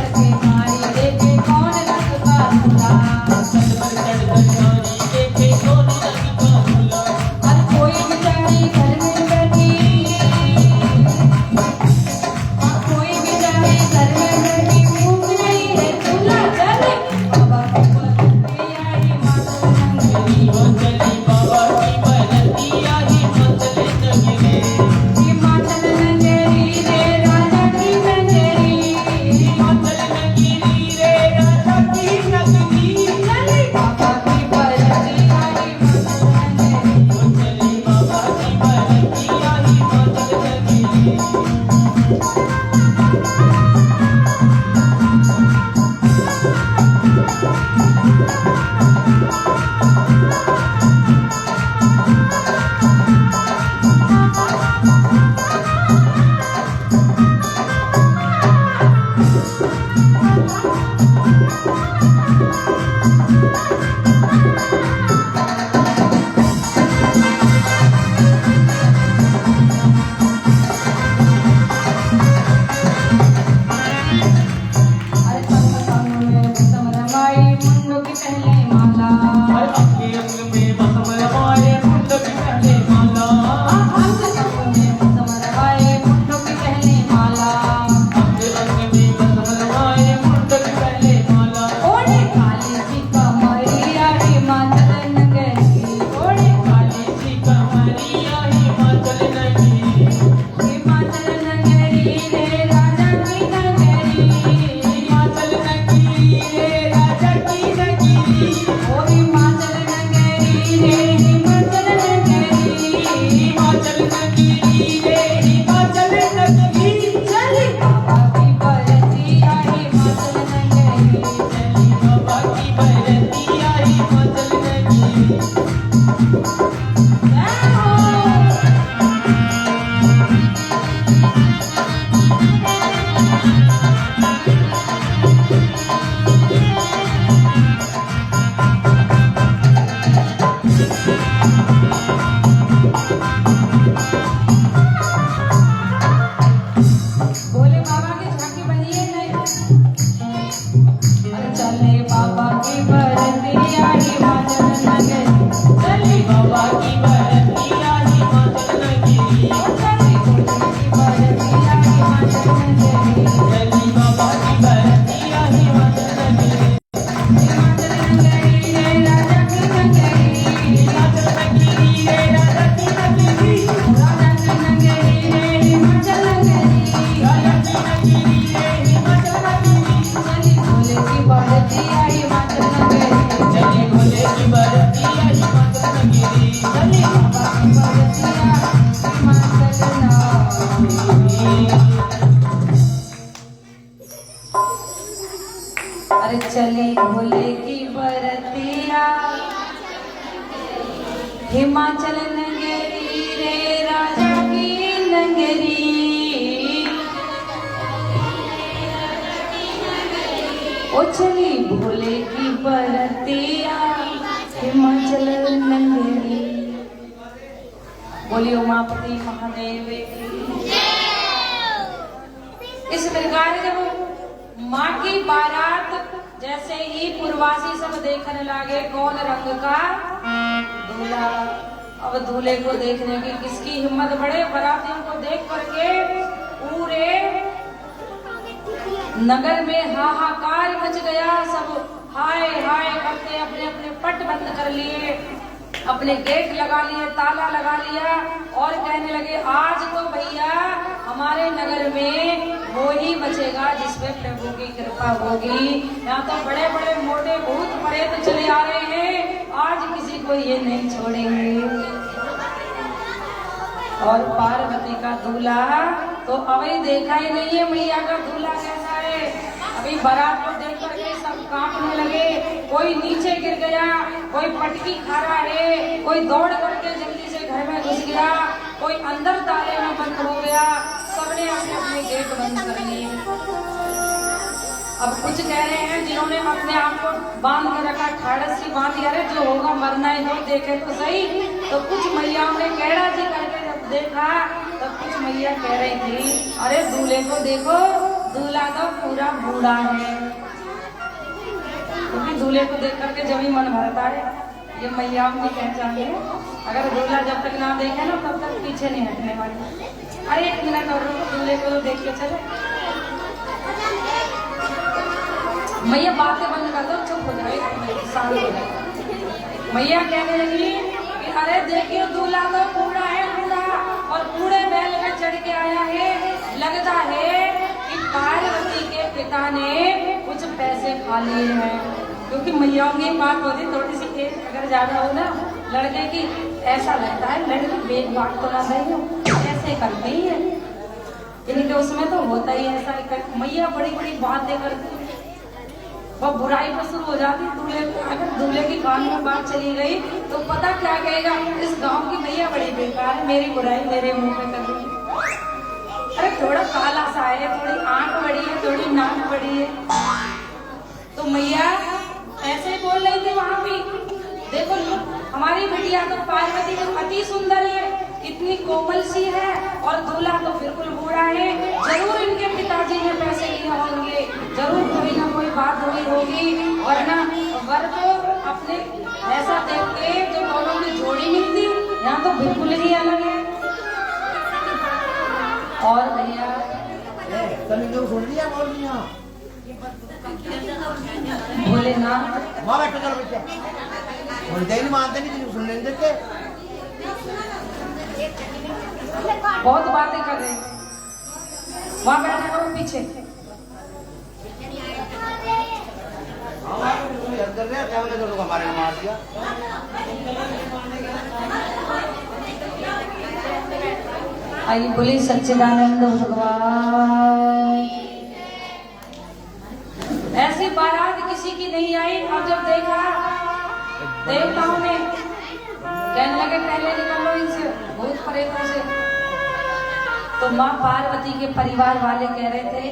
अरे चले बाबा की बरतिया हिमाचल नगरी, चली बाबा की बरतिया हिमाचल नगरी, चली भोले की बरतिया हिमाचल नगरी, चली बाबा की बरतिया हिमाचल नगरी, हिमाचल नगरी रे राजा की नगरी, हिमाचल नगरी रे राजा की नगरी, राजा की नगरी रे हिमाचल नगरी, राजा की नगरी रे हिमाचल नगरी, चली भोले की बरतिया हिमाचल नगरी, चली भोले की बरतिया हिमाचल नगरी, चली बाबा की बरतिया हिमाचल नगरी। अरे चली भोले की बरतिया हिमाचल नगरी रे राजा की नगरी, ओ चली भोले की बरतिया हिमाचल नगरी। बोलिए उमापति महादेव की। इस प्रकार जब माँ की बारात जैसे ही पूर्वासी सब देखने लगे कौन रंग का दूल्हा। अब दूल्हे को देखने की किसकी हिम्मत बढ़े। बारातियों को देख करके पूरे नगर में हाहाकार मच गया। सब हाय हाय करके अपने अपने पट बंद कर लिए, अपने गेट लगा लिए, ताला लगा लिया और कहने लगे आज तो भैया हमारे नगर में वो ही बचेगा जिसपे प्रभु की कृपा होगी। यहाँ तो बड़े बड़े मोटे भूत प्रेत चले आ रहे हैं, आज किसी को ये नहीं छोड़ेंगे। और पार्वती का दूल्हा तो अभी देखा ही नहीं है मैया का दूल्हा कैसा है। अभी बारात को देख करके सब कांपने लगे, कोई नीचे गिर गया, कोई पटकी खा रहा है, कोई दौड़ करके जल्दी से घर में घुस गया, कोई अंदर ताले में बंद हो गया। सबने अपने अपने गेट बंद कर लिए। अब कुछ कह रहे हैं जिन्होंने अपने आप को बांध के रखा, ठाड़स सी बांध, अरे जो होगा मरना है तो देखे तो सही। तो कुछ मैयाओं ने कैड़ा जी करके जब देखा तब कुछ मैया कह रही थी अरे दूल्हे को देखो, दूल्हा तो पूरा बूढ़ा है। क्योंकि दूल्हे को देख करके जब ही मन भरता है, ये मैयाओं की पहचान है। अगर दूल्हा जब तक ना देखे ना तब तक पीछे नहीं हटने वाली। अरे एक मिनट और दूल्हे को तो देख के चले। मैया बातें बंद कर दो, चुप हो जाए, शांत हो जाए। मैया कहने लगी कि अरे देखिए दूल्हा तो बूढ़ा है, बूढ़ा और बूढ़े बैल में चढ़ के आया है। लगता है कि पार्वती के पिता ने कुछ पैसे खा लिए हैं। क्योंकि मैयाओं की बात होती थोड़ी सी एज अगर ज्यादा हो ना लड़के की, ऐसा लगता है लड़की बेग बात तो ना सही हो, ऐसे करती ही है। इनके उसमें तो होता ही ऐसा ही। मैया बड़ी बड़ी बातें करती, वो बुराई पर शुरू हो जाती। दूल्हे अगर दूल्हे की कान में बात चली गई तो पता क्या कहेगा, इस गांव की मैया बड़ी बेकार है, मेरी बुराई मेरे मुंह पे कर रही है। अरे थोड़ा काला सा है, थोड़ी आंख बड़ी है, थोड़ी नाक बड़ी है। तो मैया ऐसे बोल रही थी वहां भी। देखो हमारी बिटिया तो पार्वती तो अति सुंदर है, कितनी कोमल सी है, और दूल्हा तो बिल्कुल बूढ़ा है। जरूर इनके पिताजी ने पैसे लिए होंगे, जरूर कोई ना कोई बात हुई होगी, वरना वर तो अपने ऐसा देख के जो दोनों की जोड़ी मिलती, यहाँ तो बिल्कुल ही अलग है। और भैया भोलेनाथ मानते नहीं, सुन लेंगे देते। बहुत बातें कर रहे हैं, वहां बैठा करो पीछे। हमारे मार दिया। आइए बोली सच्चिदानंद भगवान। ऐसी बारात किसी की नहीं आई। अब जब देखा देवताओं ने कहने लगे पहले निकलो इनसे, भूत प्रेतों से। तो माँ पार्वती के परिवार वाले कह रहे थे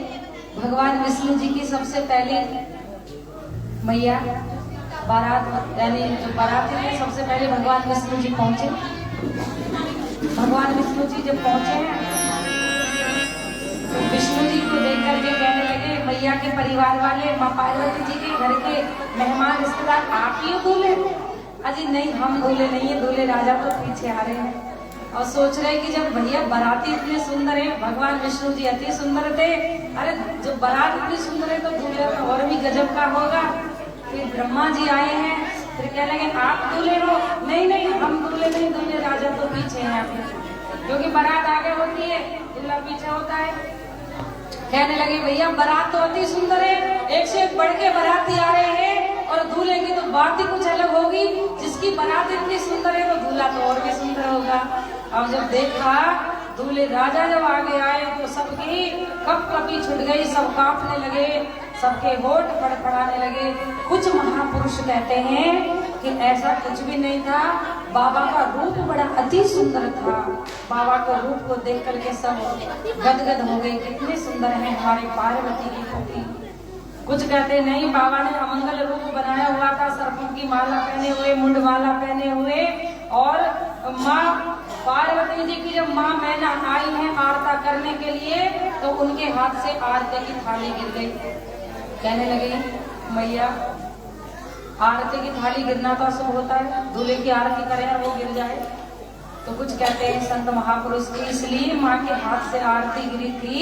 भगवान विष्णु जी की सबसे पहले मैया बारात, यानी जो बारात थे सबसे पहले भगवान विष्णु जी पहुंचे। भगवान विष्णु जी जब पहुंचे तो विष्णु जी को देख करके कहने लगे मैया के परिवार वाले माँ पार्वती जी के घर के मेहमान रिश्तेदार आप ही हो दूल्हे? अजी नहीं, हम दूल्हे नहीं है, दूल्हे राजा तो पीछे आ रहे हैं। और सोच रहे कि जब भैया बाराती इतने सुंदर है, भगवान विष्णु जी अति सुंदर थे, अरे जो बारात इतनी सुंदर है तो दूल्हे तो और भी गजब का होगा। फिर ब्रह्मा जी आए हैं, फिर कहने लगे आप दूल्हे हो? नहीं नहीं, हम दूल्हे नहीं, दूल्हे राजा तो पीछे हैं आपके, क्योंकि बारात आगे होती है, दूल्हा पीछे होता है। कहने लगे भैया बारात तो अति सुंदर है, एक से एक बढ़ के बाराती आ रहे हैं, और दूल्हे की तो बात ही कुछ अलग होगी। जिसकी बारात इतनी सुंदर है तो दूल्हा तो और भी सुंदर होगा। अब जब देखा दूल्हे राजा जब आगे आए तो सबकी कपकपी छूट गई, सब कांपने लगे, सबके होठ फड़फड़ाने लगे। कुछ महापुरुष कहते हैं कि ऐसा कुछ भी नहीं था, बाबा का रूप बड़ा अति सुंदर था। बाबा के रूप को देख करके सब गदगद हो गए, कितने सुंदर हैं हमारे पार्वती की पति। कुछ कहते नहीं, बाबा ने अमंगल रूप बनाया हुआ था, सर्पों की माला पहने हुए, मुंड माला पहने हुए, और माँ पार्वती जी की जब माँ मैना आई है आरता करने के लिए तो उनके हाथ से आरती की थाली गिर गई। कहने लगे मैया आरती की थाली गिरना तो अशुभ होता है, दूल्हे की आरती करें और वो गिर जाए। तो कुछ कहते हैं संत महापुरुष की इसलिए माँ के हाथ से आरती गिरी थी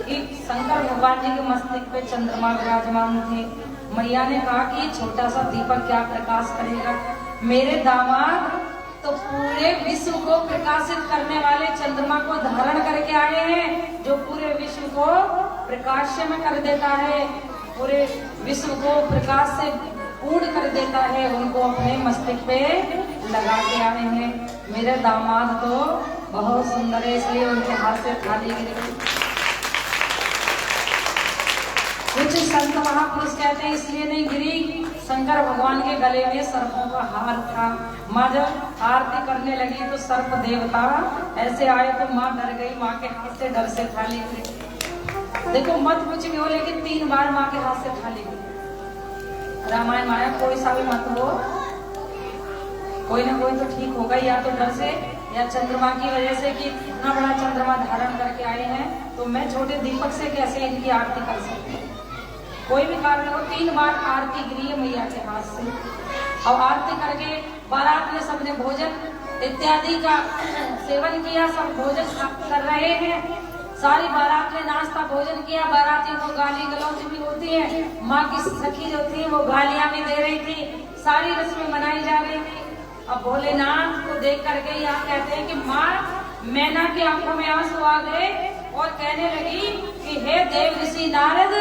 कि शंकर भगवान जी के मस्तक पे चंद्रमा विराजमान थे। मैया ने कहा कि छोटा सा दीपक क्या प्रकाश करेगा, मेरे दामाद तो पूरे विश्व को प्रकाशित करने वाले चंद्रमा को धारण करके आए हैं, जो पूरे विश्व को प्रकाश्य में कर देता है, पूरे विश्व को प्रकाश से पूर्ण कर देता है, उनको अपने मस्तक पे लगा के आए हैं। मेरे दामाद तो बहुत सुंदर है, इसलिए उनके हाथ से थाली गिर गई। कुछ संत महापुरुष कहते हैं इसलिए नहीं गिरी, शंकर भगवान के गले में सर्पों का हार था। माँ जब आरती करने लगी तो सर्प देवता ऐसे आए तो माँ डर गई, माँ के हाथ से डर से थाली गिरी। देखो मत कुछ भी हो, लेकिन 3 बार माँ के हाथ से थाली गिरी। रामायण माया कोई सा भी मत हो, कोई ना कोई तो ठीक होगा, या तो डर से या चंद्रमा की वजह से कि इतना बड़ा चंद्रमा धारण करके आए हैं तो मैं छोटे दीपक से कैसे इनकी आरती कर सकती हूँ। कोई भी कारण हो, 3 बार आरती गिरी है मैया के हाथ से। और आरती करके बारात में सबने भोजन इत्यादि का सेवन किया, सब भोजन कर रहे हैं। सारी बारात ने नाश्ता भोजन किया, बाराती को गाली गलौज भी होती है, माँ की सखी जो थी वो गालियां भी दे रही थी, सारी रस्में मनाई जा रही थी। अब भोलेनाथ को देख करके यहाँ कहते हैं कि माँ मैना की आंखों में आंसू आ गए और कहने लगी कि हे देव ऋषि नारद,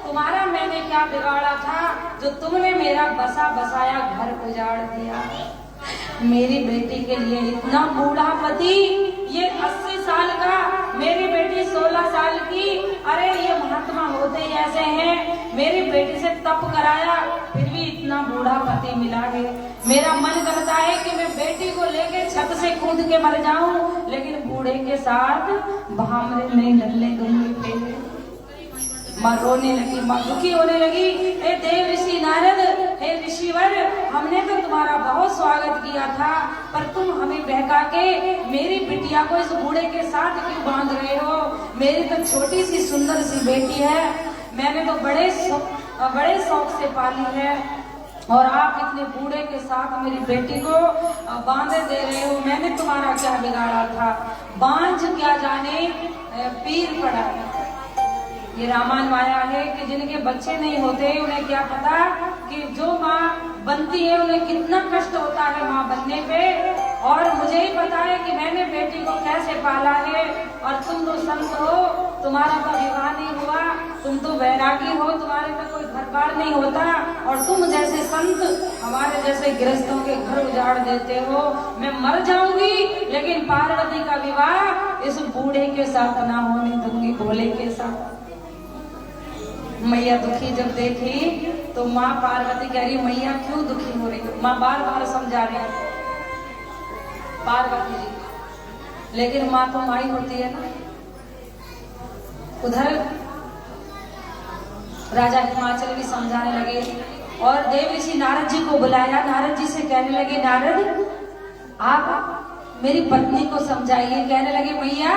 तुम्हारा मैंने क्या बिगाड़ा था जो तुमने मेरा बसा बसाया घर उजाड़ दिया। मेरी बेटी के लिए इतना बूढ़ा पति, ये 80 साल का, मेरी बेटी 16 साल की, अरे ये महात्मा होते ही ऐसे हैं। मेरी बेटी से तप कराया फिर भी इतना बूढ़ा पति मिला है। मेरा मन करता है कि मैं बेटी को लेके छत से कूद के मर जाऊं, लेकिन बूढ़े के साथ भामरे नहीं डलने दूंगी पे। माँ रोने लगी, माँ दुखी होने लगी। हे देव ऋषि नारद, हे ऋषिवर, हमने तो तुम्हारा बहुत स्वागत किया था, पर तुम हमें बहका के मेरी बिटिया को इस बूढ़े के साथ क्यों बांध रहे हो? मेरी तो छोटी सी सुंदर सी बेटी है, मैंने तो बड़े शौक से पाली है, और आप इतने बूढ़े के साथ मेरी बेटी को बांधे दे रहे हो। मैंने तुम्हारा क्या बिगाड़ा था? बांझ क्या जाने पीर पड़ा है। ये रामायण माया है कि जिनके बच्चे नहीं होते उन्हें क्या पता कि जो माँ बनती है उन्हें कितना कष्ट होता है माँ बनने पे। और मुझे ही पता है कि मैंने बेटी को कैसे पाला है। और तुम तो संत हो, तुम्हारा तो विवाह नहीं हुआ, तुम तो वैरागी हो, तुम्हारे तो कोई घर बार नहीं होता, और तुम जैसे संत हमारे जैसे गृहस्थों के घर उजाड़ देते हो। मैं मर जाऊंगी लेकिन पार्वती का विवाह इस बूढ़े के साथ ना होने दूंगी, भोले के साथ। मैया दुखी जब देखी तो माँ पार्वती कह रही, मैया क्यों दुखी हो रही हो? माँ बार बार समझा रही है पार्वती जी, लेकिन माँ तो माँ ही होती है ना। उधर राजा हिमाचल भी समझाने लगे और देव ऋषि नारद जी को बुलाया। नारद जी से कहने लगे, नारद आप मेरी पत्नी को समझाइए। कहने लगे, मैया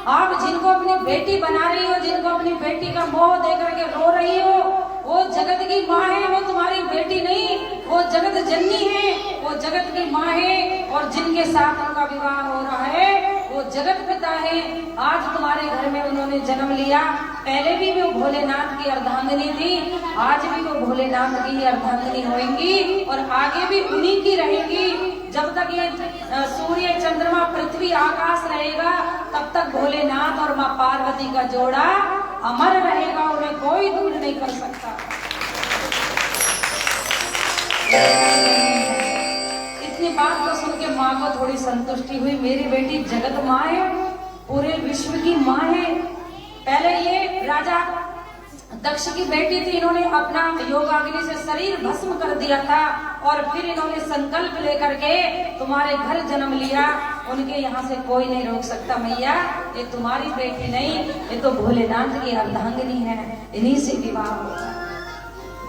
आप जिनको अपनी बेटी बना रही हो, जिनको अपनी बेटी का मोह देकर के रो रही हो, वो जगत की माँ है, वो तुम्हारी बेटी नहीं, वो जगत जननी है, वो जगत की माँ है। और जिनके साथ उनका विवाह हो रहा है वो जगत पिता है। आज तुम्हारे घर में उन्होंने जन्म लिया, पहले भी वो भोलेनाथ की अर्धांगिनी थी, आज भी वो भोलेनाथ की अर्धांगिनी होंगी और आगे भी उन्हीं की रहेंगी। जब तक ये सूर्य चंद्रमा पृथ्वी आकाश रहेगा तब तक भोलेनाथ और माँ पार्वती का जोड़ा अमर रहेगा, उन्हें कोई दूर नहीं कर सकता। इतनी बात को सुन के माँ को थोड़ी संतुष्टि हुई, मेरी बेटी जगत माँ है, पूरे विश्व की माँ है। पहले ये राजा दक्ष की बेटी थी, इन्होंने अपना योगाग्नि से शरीर भस्म कर दिया था और फिर इन्होंने संकल्प लेकर के तुम्हारे घर जन्म लिया। उनके यहाँ से कोई नहीं रोक सकता मैया, ये तुम्हारी बेटी नहीं, ये तो भोलेनाथ की अर्धांगिनी है, इन्हीं से विवाह होगा।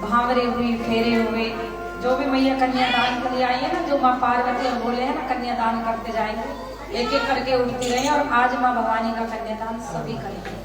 भावरे हुई, फेरे हुए, जो भी मैया कन्यादान के लिए आई है ना, जो माँ पार्वती और बोले हैं ना कन्यादान करते जाएंगे, एक एक करके उठती रही और आज माँ भवानी का कन्यादान सभी करेंगे।